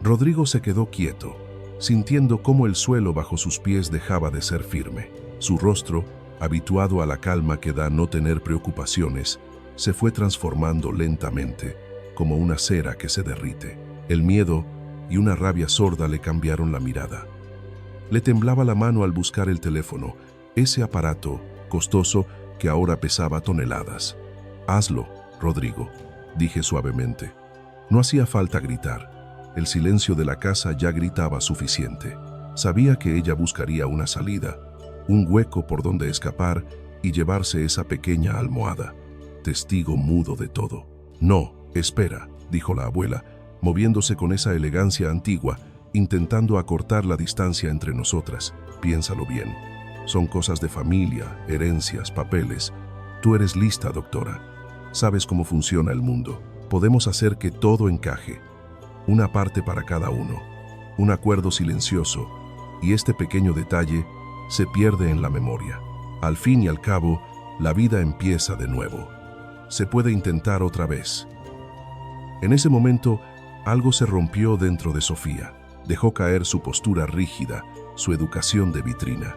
Rodrigo se quedó quieto, sintiendo cómo el suelo bajo sus pies dejaba de ser firme. Su rostro, habituado a la calma que da no tener preocupaciones, se fue transformando lentamente, como una cera que se derrite. El miedo y una rabia sorda le cambiaron la mirada. Le temblaba la mano al buscar el teléfono, ese aparato costoso que ahora pesaba toneladas. «Hazlo, Rodrigo», dije suavemente. No hacía falta gritar. El silencio de la casa ya gritaba suficiente. Sabía que ella buscaría una salida, un hueco por donde escapar y llevarse esa pequeña almohada, testigo mudo de todo. «No, espera», dijo la abuela, moviéndose con esa elegancia antigua, intentando acortar la distancia entre nosotras. «Piénsalo bien. Son cosas de familia, herencias, papeles. Tú eres lista, doctora. Sabes cómo funciona el mundo. Podemos hacer que todo encaje. Una parte para cada uno. Un acuerdo silencioso. Y este pequeño detalle se pierde en la memoria. Al fin y al cabo, la vida empieza de nuevo. Se puede intentar otra vez». En ese momento, algo se rompió dentro de Sofía. Dejó caer su postura rígida, su educación de vitrina.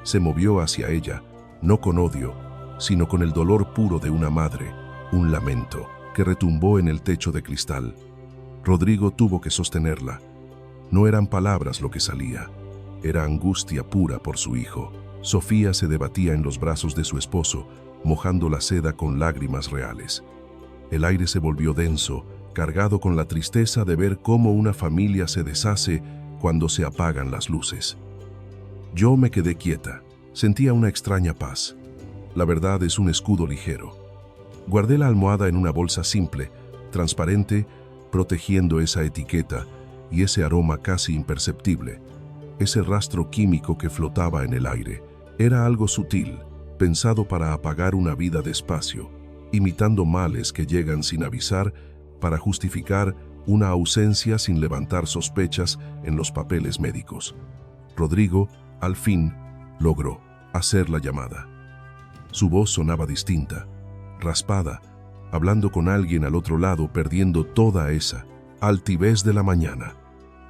Se movió hacia ella, no con odio, sino con el dolor puro de una madre, un lamento que retumbó en el techo de cristal. Rodrigo tuvo que sostenerla. No eran palabras lo que salía, era angustia pura por su hijo. Sofía se debatía en los brazos de su esposo, mojando la seda con lágrimas reales. El aire se volvió denso, cargado con la tristeza de ver cómo una familia se deshace cuando se apagan las luces. Yo me quedé quieta, Sentía una extraña paz. La verdad es un escudo ligero. Guardé la almohada en una bolsa simple, transparente, protegiendo esa etiqueta y ese aroma casi imperceptible. Ese rastro químico que flotaba en el aire. Era algo sutil, pensado para apagar una vida despacio, imitando males que llegan sin avisar para justificar una ausencia sin levantar sospechas en los papeles médicos. Rodrigo, al fin, logró hacer la llamada. Su voz sonaba distinta, raspada, hablando con alguien al otro lado, perdiendo toda esa altivez de la mañana.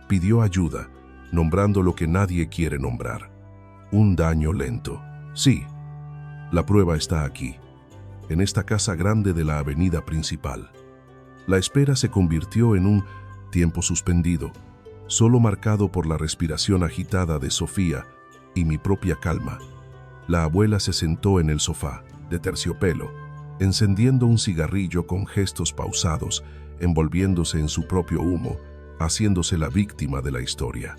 Pidió ayuda, nombrando lo que nadie quiere nombrar. Un daño lento. Sí, la prueba está aquí, en esta casa grande de la avenida principal. La espera se convirtió en un tiempo suspendido, solo marcado por la respiración agitada de Sofía y mi propia calma. La abuela se sentó en el sofá, de terciopelo, encendiendo un cigarrillo con gestos pausados, envolviéndose en su propio humo, haciéndose la víctima de la historia.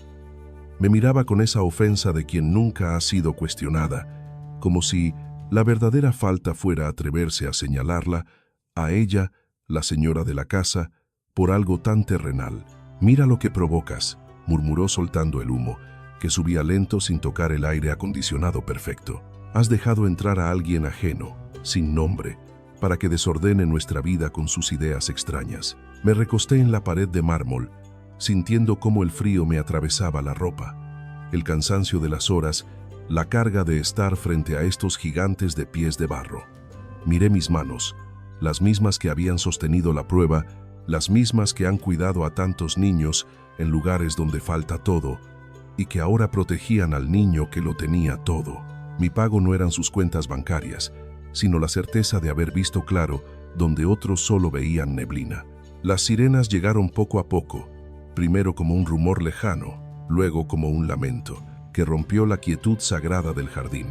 Me miraba con esa ofensa de quien nunca ha sido cuestionada, como si la verdadera falta fuera atreverse a señalarla, a ella, la señora de la casa, por algo tan terrenal. «Mira lo que provocas», murmuró soltando el humo, que subía lento sin tocar el aire acondicionado perfecto. «Has dejado entrar a alguien ajeno, sin nombre, para que desordene nuestra vida con sus ideas extrañas». Me recosté en la pared de mármol, sintiendo cómo el frío me atravesaba la ropa, el cansancio de las horas, la carga de estar frente a estos gigantes de pies de barro. Miré mis manos, las mismas que habían sostenido la prueba, las mismas que han cuidado a tantos niños en lugares donde falta todo, y que ahora protegían al niño que lo tenía todo. Mi pago no eran sus cuentas bancarias, sino la certeza de haber visto claro donde otros solo veían neblina. Las sirenas llegaron poco a poco, primero como un rumor lejano, luego como un lamento, que rompió la quietud sagrada del jardín.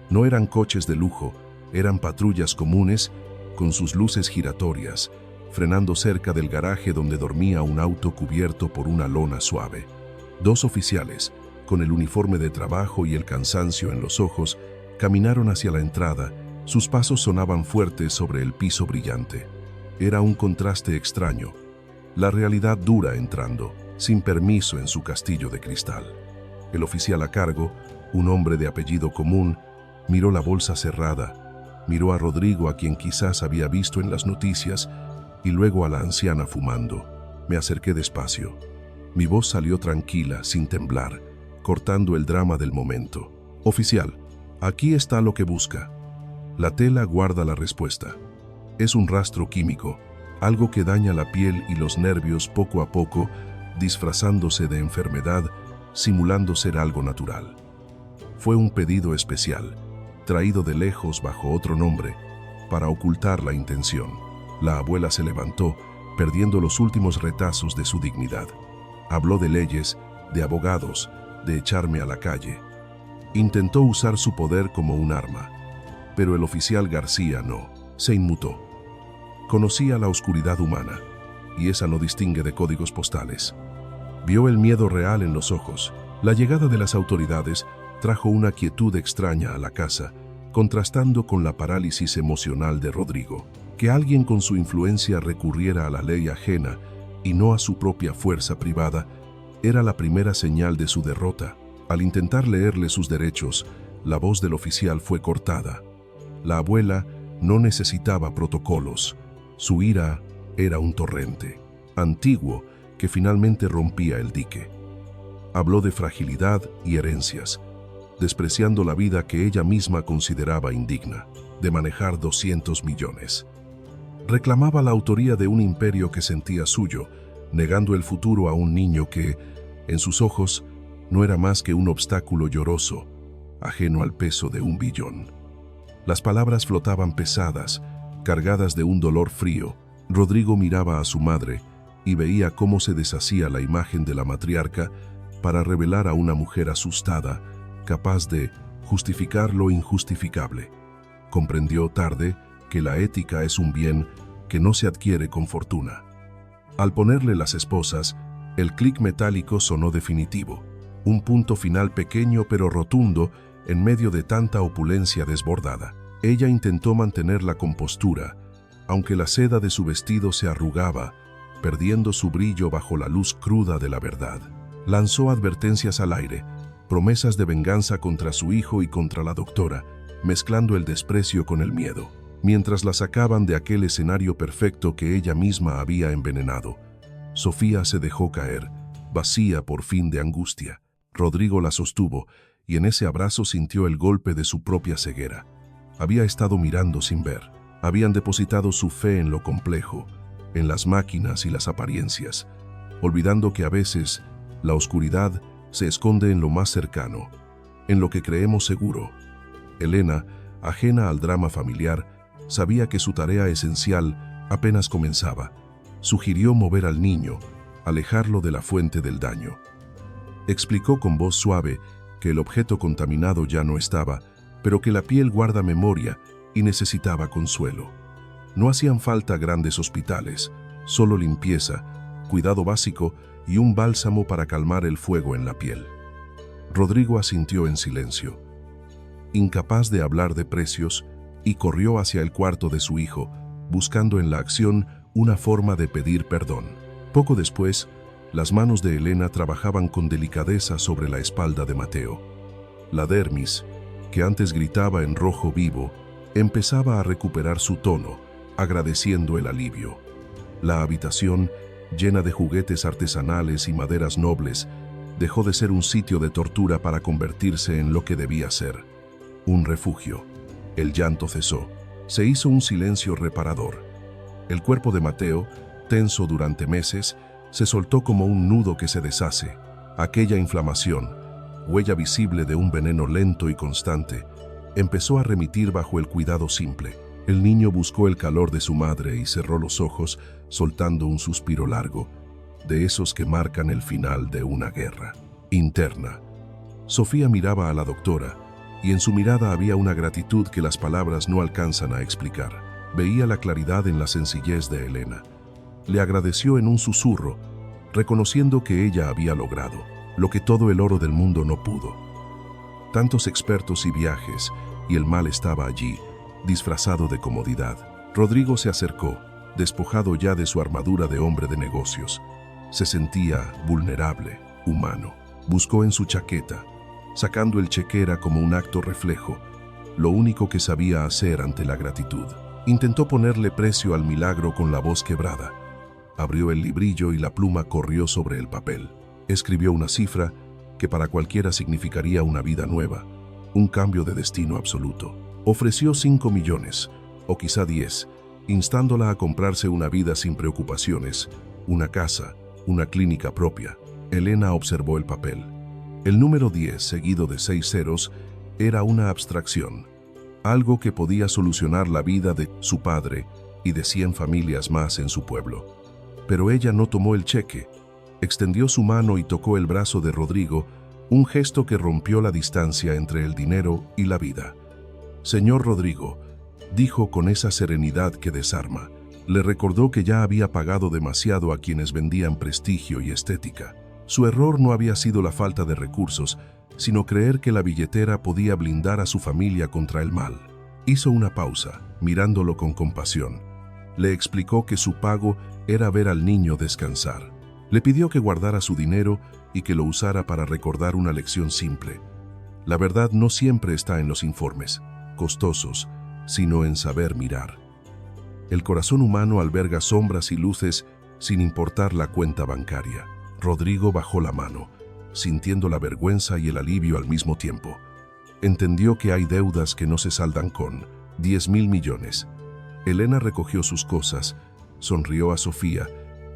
No eran coches de lujo, eran patrullas comunes, con sus luces giratorias, frenando cerca del garaje donde dormía un auto cubierto por una lona suave. Dos oficiales, con el uniforme de trabajo y el cansancio en los ojos, caminaron hacia la entrada. Sus pasos sonaban fuertes sobre el piso brillante. Era un contraste extraño. La realidad dura entrando, sin permiso en su castillo de cristal. El oficial a cargo, un hombre de apellido común, miró la bolsa cerrada, miró a Rodrigo, a quien quizás había visto en las noticias, y luego a la anciana fumando. Me acerqué despacio. Mi voz salió tranquila, sin temblar, cortando el drama del momento. «Oficial, aquí está lo que busca». La tela guarda la respuesta. Es un rastro químico, algo que daña la piel y los nervios poco a poco, disfrazándose de enfermedad, simulando ser algo natural. Fue un pedido especial, traído de lejos bajo otro nombre, para ocultar la intención. La abuela se levantó, perdiendo los últimos retazos de su dignidad. Habló de leyes, de abogados, de echarme a la calle. Intentó usar su poder como un arma, pero el oficial García no, se inmutó. Conocía la oscuridad humana, y esa no distingue de códigos postales. Vio el miedo real en los ojos. La llegada de las autoridades trajo una quietud extraña a la casa, contrastando con la parálisis emocional de Rodrigo. Que alguien con su influencia recurriera a la ley ajena y no a su propia fuerza privada era la primera señal de su derrota. Al intentar leerle sus derechos, la voz del oficial fue cortada. La abuela no necesitaba protocolos. Su ira era un torrente, antiguo, que finalmente rompía el dique. Habló de fragilidad y herencias, despreciando la vida que ella misma consideraba indigna, de manejar 200 millones. Reclamaba la autoría de un imperio que sentía suyo, negando el futuro a un niño que, en sus ojos, no era más que un obstáculo lloroso, ajeno al peso de 1 billón. Las palabras flotaban pesadas, cargadas de un dolor frío. Rodrigo miraba a su madre y veía cómo se deshacía la imagen de la matriarca para revelar a una mujer asustada, capaz de justificar lo injustificable. Comprendió tarde que la ética es un bien que no se adquiere con fortuna. Al ponerle las esposas, el clic metálico sonó definitivo, un punto final pequeño pero rotundo en medio de tanta opulencia desbordada. Ella intentó mantener la compostura, aunque la seda de su vestido se arrugaba, perdiendo su brillo bajo la luz cruda de la verdad. Lanzó advertencias al aire, promesas de venganza contra su hijo y contra la doctora, mezclando el desprecio con el miedo, mientras la sacaban de aquel escenario perfecto que ella misma había envenenado. Sofía se dejó caer, vacía por fin de angustia. Rodrigo la sostuvo, y en ese abrazo sintió el golpe de su propia ceguera. Había estado mirando sin ver. Habían depositado su fe en lo complejo, en las máquinas y las apariencias, olvidando que a veces la oscuridad se esconde en lo más cercano, en lo que creemos seguro. Elena, ajena al drama familiar, sabía que su tarea esencial apenas comenzaba. Sugirió mover al niño, alejarlo de la fuente del daño. Explicó con voz suave que el objeto contaminado ya no estaba, pero que la piel guarda memoria y necesitaba consuelo. No hacían falta grandes hospitales, solo limpieza, cuidado básico y un bálsamo para calmar el fuego en la piel. Rodrigo asintió en silencio, incapaz de hablar de precios, y corrió hacia el cuarto de su hijo, buscando en la acción una forma de pedir perdón. Poco después, las manos de Elena trabajaban con delicadeza sobre la espalda de Mateo. La dermis, que antes gritaba en rojo vivo, empezaba a recuperar su tono, agradeciendo el alivio. La habitación, llena de juguetes artesanales y maderas nobles, dejó de ser un sitio de tortura para convertirse en lo que debía ser: un refugio. El llanto cesó. Se hizo un silencio reparador. El cuerpo de Mateo, tenso durante meses, se soltó como un nudo que se deshace. Aquella inflamación, huella visible de un veneno lento y constante, empezó a remitir bajo el cuidado simple. El niño buscó el calor de su madre y cerró los ojos, soltando un suspiro largo, de esos que marcan el final de una guerra interna. Sofía miraba a la doctora, y en su mirada había una gratitud que las palabras no alcanzan a explicar. Veía la claridad en la sencillez de Elena. Le agradeció en un susurro, reconociendo que ella había logrado lo que todo el oro del mundo no pudo. Tantos expertos y viajes, y el mal estaba allí, disfrazado de comodidad. Rodrigo se acercó, despojado ya de su armadura de hombre de negocios. Se sentía vulnerable, humano. Buscó en su chaqueta, sacando el chequera como un acto reflejo, lo único que sabía hacer ante la gratitud. Intentó ponerle precio al milagro con la voz quebrada. Abrió el librillo y la pluma corrió sobre el papel. Escribió una cifra que para cualquiera significaría una vida nueva, un cambio de destino absoluto. Ofreció 5 millones, o quizá 10, instándola a comprarse una vida sin preocupaciones, una casa, una clínica propia. Elena observó el papel. El número 10, seguido de 6 ceros, era una abstracción, algo que podía solucionar la vida de su padre y de 100 familias más en su pueblo. Pero ella no tomó el cheque. Extendió su mano y tocó el brazo de Rodrigo, un gesto que rompió la distancia entre el dinero y la vida. «Señor Rodrigo», dijo con esa serenidad que desarma. Le recordó que ya había pagado demasiado a quienes vendían prestigio y estética. Su error no había sido la falta de recursos, sino creer que la billetera podía blindar a su familia contra el mal. Hizo una pausa, mirándolo con compasión. Le explicó que su pago era ver al niño descansar. Le pidió que guardara su dinero y que lo usara para recordar una lección simple. La verdad no siempre está en los informes costosos, sino en saber mirar. El corazón humano alberga sombras y luces sin importar la cuenta bancaria. Rodrigo bajó la mano, sintiendo la vergüenza y el alivio al mismo tiempo. Entendió que hay deudas que no se saldan con 10.000 millones. Elena recogió sus cosas, sonrió a Sofía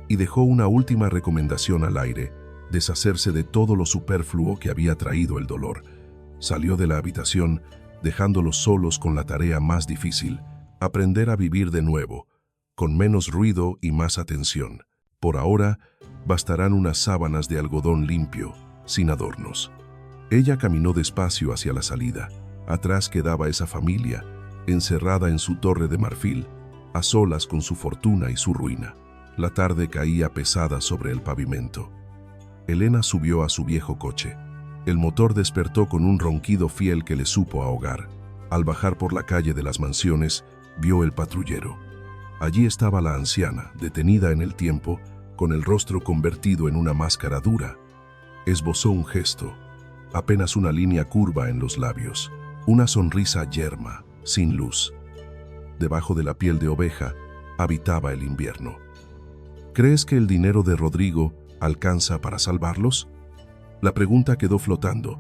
y dejó una última recomendación al aire: deshacerse de todo lo superfluo que había traído el dolor. Salió de la habitación, dejándolos solos con la tarea más difícil: aprender a vivir de nuevo, con menos ruido y más atención. Por ahora, bastarán unas sábanas de algodón limpio, sin adornos. Ella caminó despacio hacia la salida. Atrás quedaba esa familia, encerrada en su torre de marfil, a solas con su fortuna y su ruina. La tarde caía pesada sobre el pavimento. Elena subió a su viejo coche. El motor despertó con un ronquido fiel que le supo ahogar. Al bajar por la calle de las mansiones, vio el patrullero. Allí estaba la anciana, detenida en el tiempo, con el rostro convertido en una máscara dura. Esbozó un gesto, apenas una línea curva en los labios, una sonrisa yerma, sin luz. Debajo de la piel de oveja habitaba el invierno. ¿Crees que el dinero de Rodrigo alcanza para salvarlos? La pregunta quedó flotando,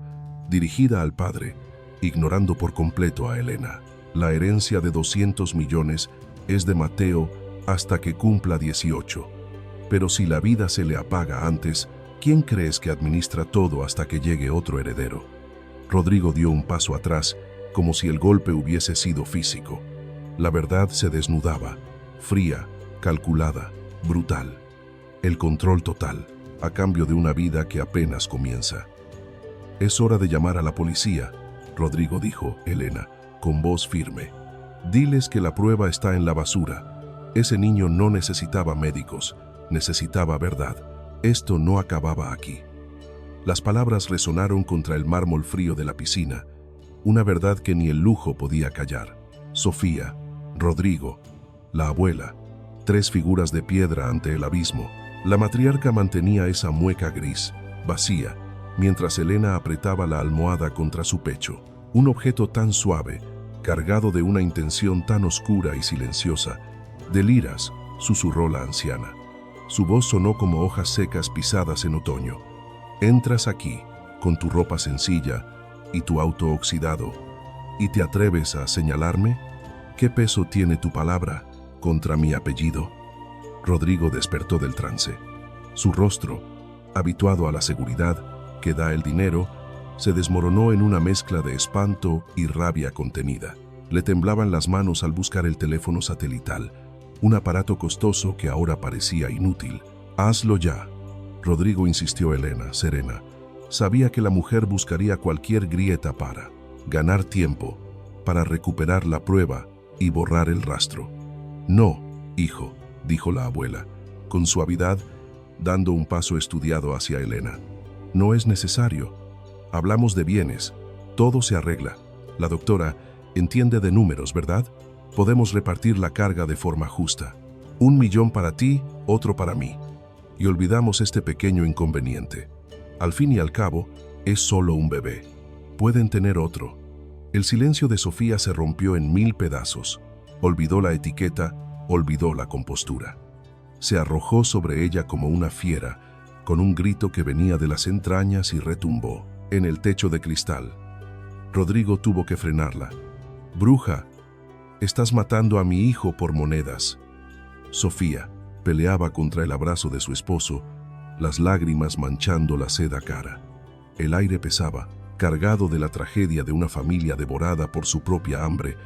dirigida al padre, ignorando por completo a Elena. La herencia de 200 millones es de Mateo hasta que cumpla 18. Pero si la vida se le apaga antes, ¿quién crees que administra todo hasta que llegue otro heredero? Rodrigo dio un paso atrás, como si el golpe hubiese sido físico. La verdad se desnudaba, fría, calculada, brutal. El control total, a cambio de una vida que apenas comienza. «Es hora de llamar a la policía», Rodrigo dijo, Elena, con voz firme. «Diles que la prueba está en la basura. Ese niño no necesitaba médicos, necesitaba verdad. Esto no acababa aquí». Las palabras resonaron contra el mármol frío de la piscina, una verdad que ni el lujo podía callar. Sofía, Rodrigo, la abuela, tres figuras de piedra ante el abismo. La matriarca mantenía esa mueca gris, vacía, mientras Elena apretaba la almohada contra su pecho. Un objeto tan suave, cargado de una intención tan oscura y silenciosa. «Deliras», susurró la anciana. Su voz sonó como hojas secas pisadas en otoño. «Entras aquí, con tu ropa sencilla y tu auto oxidado, y te atreves a señalarme. ¿Qué peso tiene tu palabra contra mi apellido?» Rodrigo despertó del trance. Su rostro, habituado a la seguridad que da el dinero, se desmoronó en una mezcla de espanto y rabia contenida. Le temblaban las manos al buscar el teléfono satelital, un aparato costoso que ahora parecía inútil. «Hazlo ya», Rodrigo insistió. Elena, serena, sabía que la mujer buscaría cualquier grieta para ganar tiempo, para recuperar la prueba y borrar el rastro. «No, hijo», dijo la abuela, con suavidad, dando un paso estudiado hacia Elena. «No es necesario. Hablamos de bienes. Todo se arregla. La doctora entiende de números, ¿verdad? Podemos repartir la carga de forma justa. 1 millón para ti, otro para mí. Y olvidamos este pequeño inconveniente. Al fin y al cabo, es solo un bebé. Pueden tener otro». El silencio de Sofía se rompió en 1000 pedazos. Olvidó la etiqueta, olvidó la compostura. Se arrojó sobre ella como una fiera, con un grito que venía de las entrañas y retumbó en el techo de cristal. Rodrigo tuvo que frenarla. «Bruja, estás matando a mi hijo por monedas». Sofía peleaba contra el abrazo de su esposo, las lágrimas manchando la seda cara. El aire pesaba, cargado de la tragedia de una familia devorada por su propia hambre.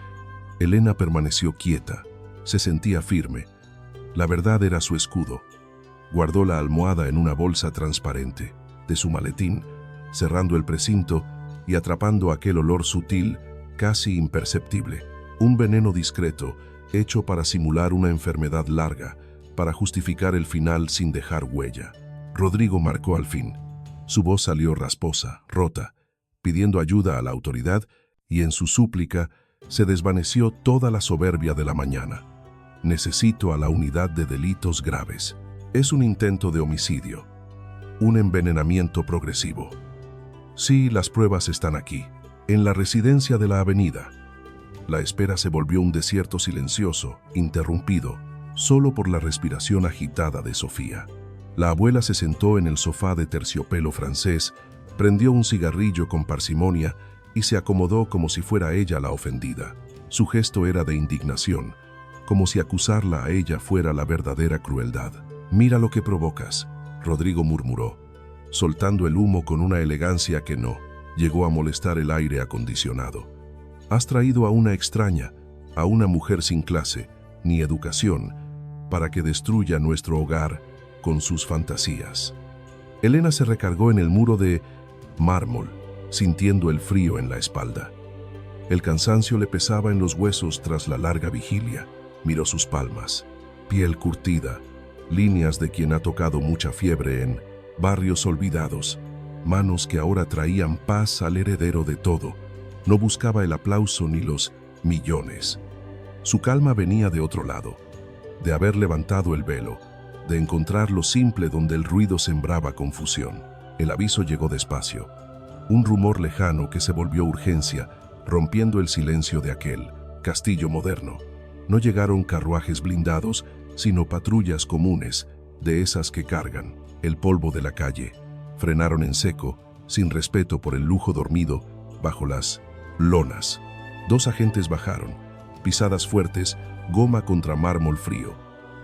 Elena permaneció quieta, se sentía firme. La verdad era su escudo. Guardó la almohada en una bolsa transparente de su maletín, cerrando el precinto y atrapando aquel olor sutil, casi imperceptible. Un veneno discreto, hecho para simular una enfermedad larga, para justificar el final sin dejar huella. Rodrigo marcó al fin. Su voz salió rasposa, rota, pidiendo ayuda a la autoridad, y en su súplica se desvaneció toda la soberbia de la mañana. «Necesito a la unidad de delitos graves. Es un intento de homicidio. Un envenenamiento progresivo. Sí, las pruebas están aquí, en la residencia de la avenida». La espera se volvió un desierto silencioso, interrumpido, solo por la respiración agitada de Sofía. La abuela se sentó en el sofá de terciopelo francés, prendió un cigarrillo con parsimonia y se acomodó como si fuera ella la ofendida. Su gesto era de indignación, como si acusarla a ella fuera la verdadera crueldad. «Mira lo que provocas», Rodrigo murmuró, soltando el humo con una elegancia que no llegó a molestar el aire acondicionado. «Has traído a una extraña, a una mujer sin clase ni educación, para que destruya nuestro hogar con sus fantasías». Elena se recargó en el muro de mármol, sintiendo el frío en la espalda. El cansancio le pesaba en los huesos tras la larga vigilia. Miró sus palmas, piel curtida, líneas de quien ha tocado mucha fiebre en barrios olvidados. manos que ahora traían paz al heredero de todo. No buscaba el aplauso ni los millones. Su calma venía de otro lado, de haber levantado el velo, de encontrar lo simple donde el ruido sembraba confusión. El aviso llegó despacio, un rumor lejano que se volvió urgencia, rompiendo el silencio de aquel castillo moderno. No llegaron carruajes blindados, sino patrullas comunes, de esas que cargan el polvo de la calle. Frenaron en seco, sin respeto por el lujo dormido, bajo las lonas. 2 agentes bajaron, pisadas fuertes, goma contra mármol frío.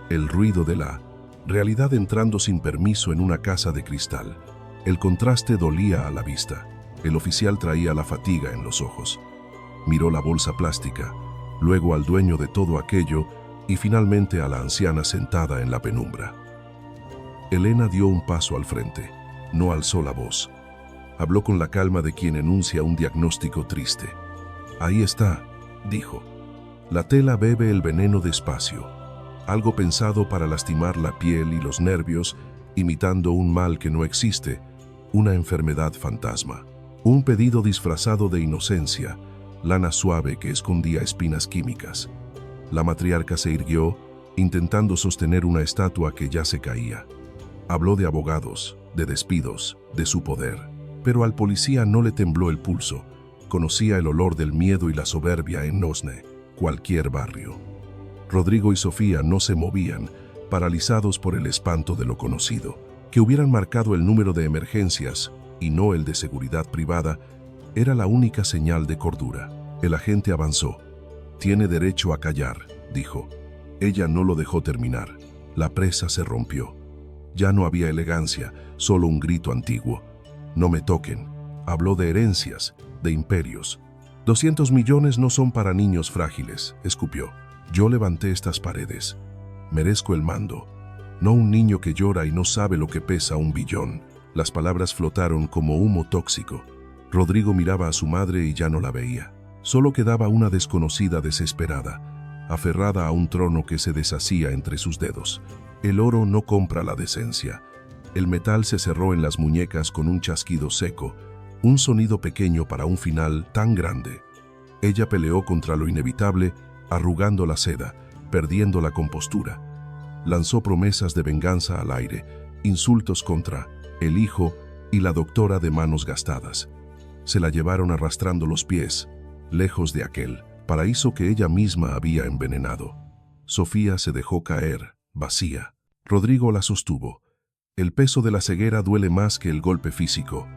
El ruido de la realidad entrando sin permiso en una casa de cristal. El contraste dolía a la vista. El oficial traía la fatiga en los ojos. Miró la bolsa plástica, luego al dueño de todo aquello y finalmente a la anciana sentada en la penumbra. Elena dio un paso al frente. No alzó la voz. Habló con la calma de quien enuncia un diagnóstico triste. «Ahí está», dijo. «La tela bebe el veneno despacio. Algo pensado para lastimar la piel y los nervios, imitando un mal que no existe, una enfermedad fantasma. Un pedido disfrazado de inocencia, lana suave que escondía espinas químicas». La matriarca se irguió, intentando sostener una estatua que ya se caía. Habló de abogados, de despidos, de su poder. Pero al policía no le tembló el pulso. Conocía el olor del miedo y la soberbia en Nozne, cualquier barrio. Rodrigo y Sofía no se movían, paralizados por el espanto de lo conocido. Que hubieran marcado el número de emergencias y no el de seguridad privada era la única señal de cordura. El agente avanzó. «Tiene derecho a callar», dijo. Ella no lo dejó terminar. La presa se rompió. Ya no había elegancia, solo un grito antiguo. «No me toquen». Habló de herencias, de imperios. 200 millones no son para niños frágiles, escupió. Yo levanté estas paredes. Merezco el mando. No un niño que llora y no sabe lo que pesa 1 billón. Las palabras flotaron como humo tóxico. Rodrigo miraba a su madre y ya no la veía. Solo quedaba una desconocida desesperada, aferrada a un trono que se deshacía entre sus dedos. El oro no compra la decencia. El metal se cerró en las muñecas con un chasquido seco, un sonido pequeño para un final tan grande. Ella peleó contra lo inevitable, arrugando la seda, perdiendo la compostura. Lanzó promesas de venganza al aire, insultos contra el hijo y la doctora de manos gastadas. Se la llevaron arrastrando los pies, lejos de aquel paraíso que ella misma había envenenado. Sofía se dejó caer, vacía. Rodrigo la sostuvo. El peso de la ceguera duele más que el golpe físico.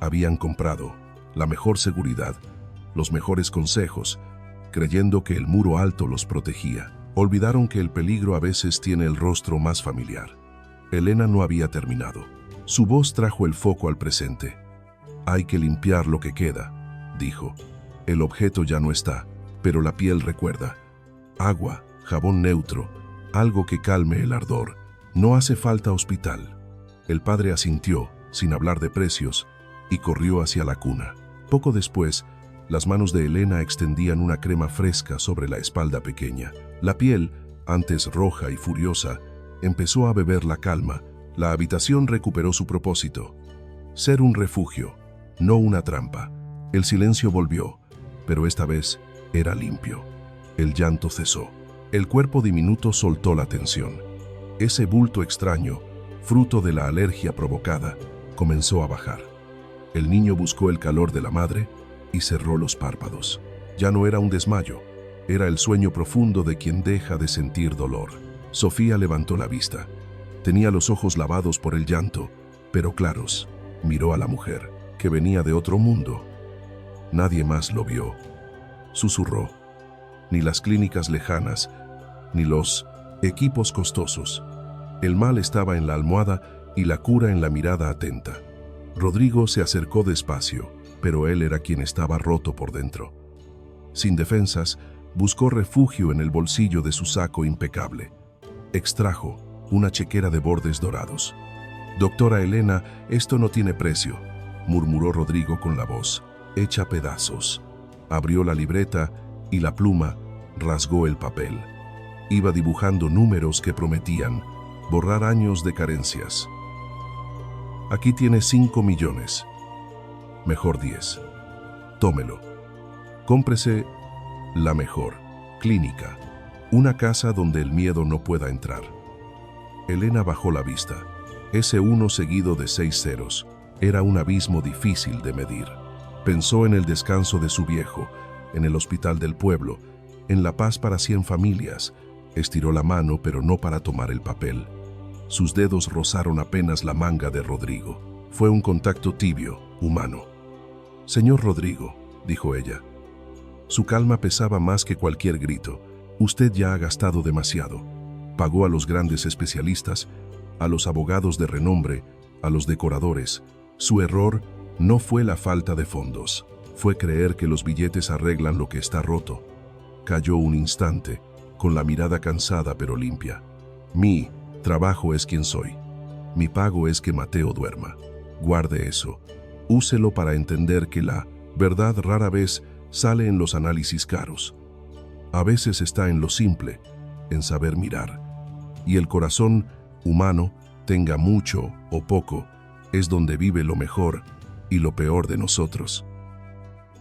Habían comprado la mejor seguridad, los mejores consejos, creyendo que el muro alto los protegía. Olvidaron que el peligro a veces tiene el rostro más familiar. Elena no había terminado. Su voz trajo el foco al presente. «Hay que limpiar lo que queda», dijo. «El objeto ya no está, pero la piel recuerda. Agua, jabón neutro, algo que calme el ardor. No hace falta hospital». El padre asintió, sin hablar de precios, y corrió hacia la cuna. Poco después, las manos de Elena extendían una crema fresca sobre la espalda pequeña. La piel, antes roja y furiosa, empezó a beber la calma. La habitación recuperó su propósito. Ser un refugio, no una trampa. El silencio volvió, pero esta vez era limpio. El llanto cesó. El cuerpo diminuto soltó la tensión. Ese bulto extraño, fruto de la alergia provocada, comenzó a bajar. El niño buscó el calor de la madre y cerró los párpados. Ya no era un desmayo, era el sueño profundo de quien deja de sentir dolor. Sofía levantó la vista. Tenía los ojos lavados por el llanto, pero claros. Miró a la mujer, que venía de otro mundo. Nadie más lo vio. Susurró. Ni las clínicas lejanas, ni los equipos costosos. El mal estaba en la almohada y la cura en la mirada atenta. Rodrigo se acercó despacio, pero él era quien estaba roto por dentro. Sin defensas, buscó refugio en el bolsillo de su saco impecable. Extrajo una chequera de bordes dorados. «Doctora Elena, esto no tiene precio», murmuró Rodrigo con la voz hecha pedazos. Abrió la libreta y la pluma rasgó el papel. Iba dibujando números que prometían borrar años de carencias. Aquí tiene 5 millones. Mejor 10. Tómelo. Cómprese la mejor clínica. Una casa donde el miedo no pueda entrar. Elena bajó la vista. Ese 1 seguido de 6 ceros era un abismo difícil de medir. Pensó en el descanso de su viejo, en el hospital del pueblo, en la paz para 100 familias. Estiró la mano, pero no para tomar el papel. Sus dedos rozaron apenas la manga de Rodrigo. Fue un contacto tibio, humano. «Señor Rodrigo», dijo ella. Su calma pesaba más que cualquier grito. «Usted ya ha gastado demasiado. Pagó a los grandes especialistas, a los abogados de renombre, a los decoradores. Su error no fue la falta de fondos. Fue creer que los billetes arreglan lo que está roto». Calló un instante, con la mirada cansada pero limpia. «Mi trabajo es quien soy. Mi pago es que Mateo duerma. Guarde eso. Úselo para entender que la verdad rara vez sale en los análisis caros. A veces está en lo simple, en saber mirar. Y el corazón humano, tenga mucho o poco, es donde vive lo mejor y lo peor de nosotros».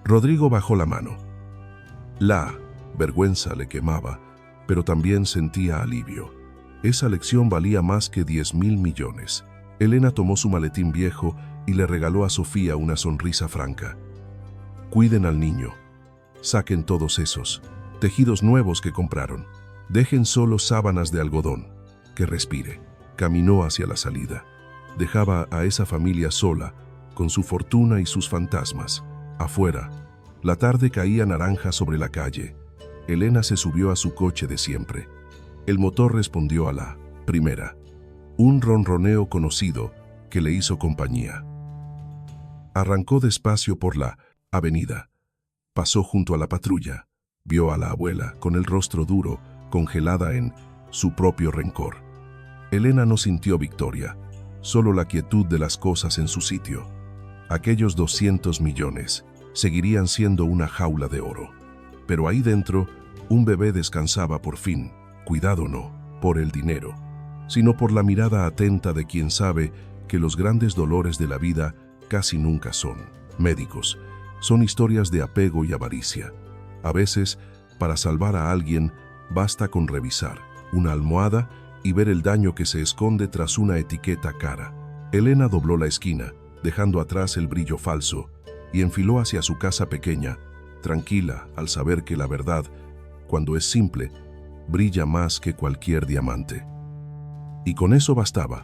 Rodrigo bajó la mano. La vergüenza le quemaba, pero también sentía alivio. Esa lección valía más que 10.000 millones. Elena tomó su maletín viejo y le regaló a Sofía una sonrisa franca. «Cuiden al niño. Saquen todos esos tejidos nuevos que compraron. Dejen solo sábanas de algodón. Que respire». Caminó hacia la salida. Dejaba a esa familia sola, con su fortuna y sus fantasmas. Afuera, la tarde caía naranja sobre la calle. Elena se subió a su coche de siempre. El motor respondió a la primera. Un ronroneo conocido que le hizo compañía. Arrancó despacio por la avenida. Pasó junto a la patrulla. Vio a la abuela con el rostro duro, congelada en su propio rencor. Elena no sintió victoria, solo la quietud de las cosas en su sitio. Aquellos 200 millones seguirían siendo una jaula de oro. Pero ahí dentro, un bebé descansaba por fin. Cuidado no por el dinero, sino por la mirada atenta de quien sabe que los grandes dolores de la vida casi nunca son médicos, son historias de apego y avaricia. A veces, para salvar a alguien, basta con revisar una almohada y ver el daño que se esconde tras una etiqueta cara. Elena dobló la esquina, dejando atrás el brillo falso, y enfiló hacia su casa pequeña, tranquila al saber que la verdad, cuando es simple, brilla más que cualquier diamante. Y con eso bastaba.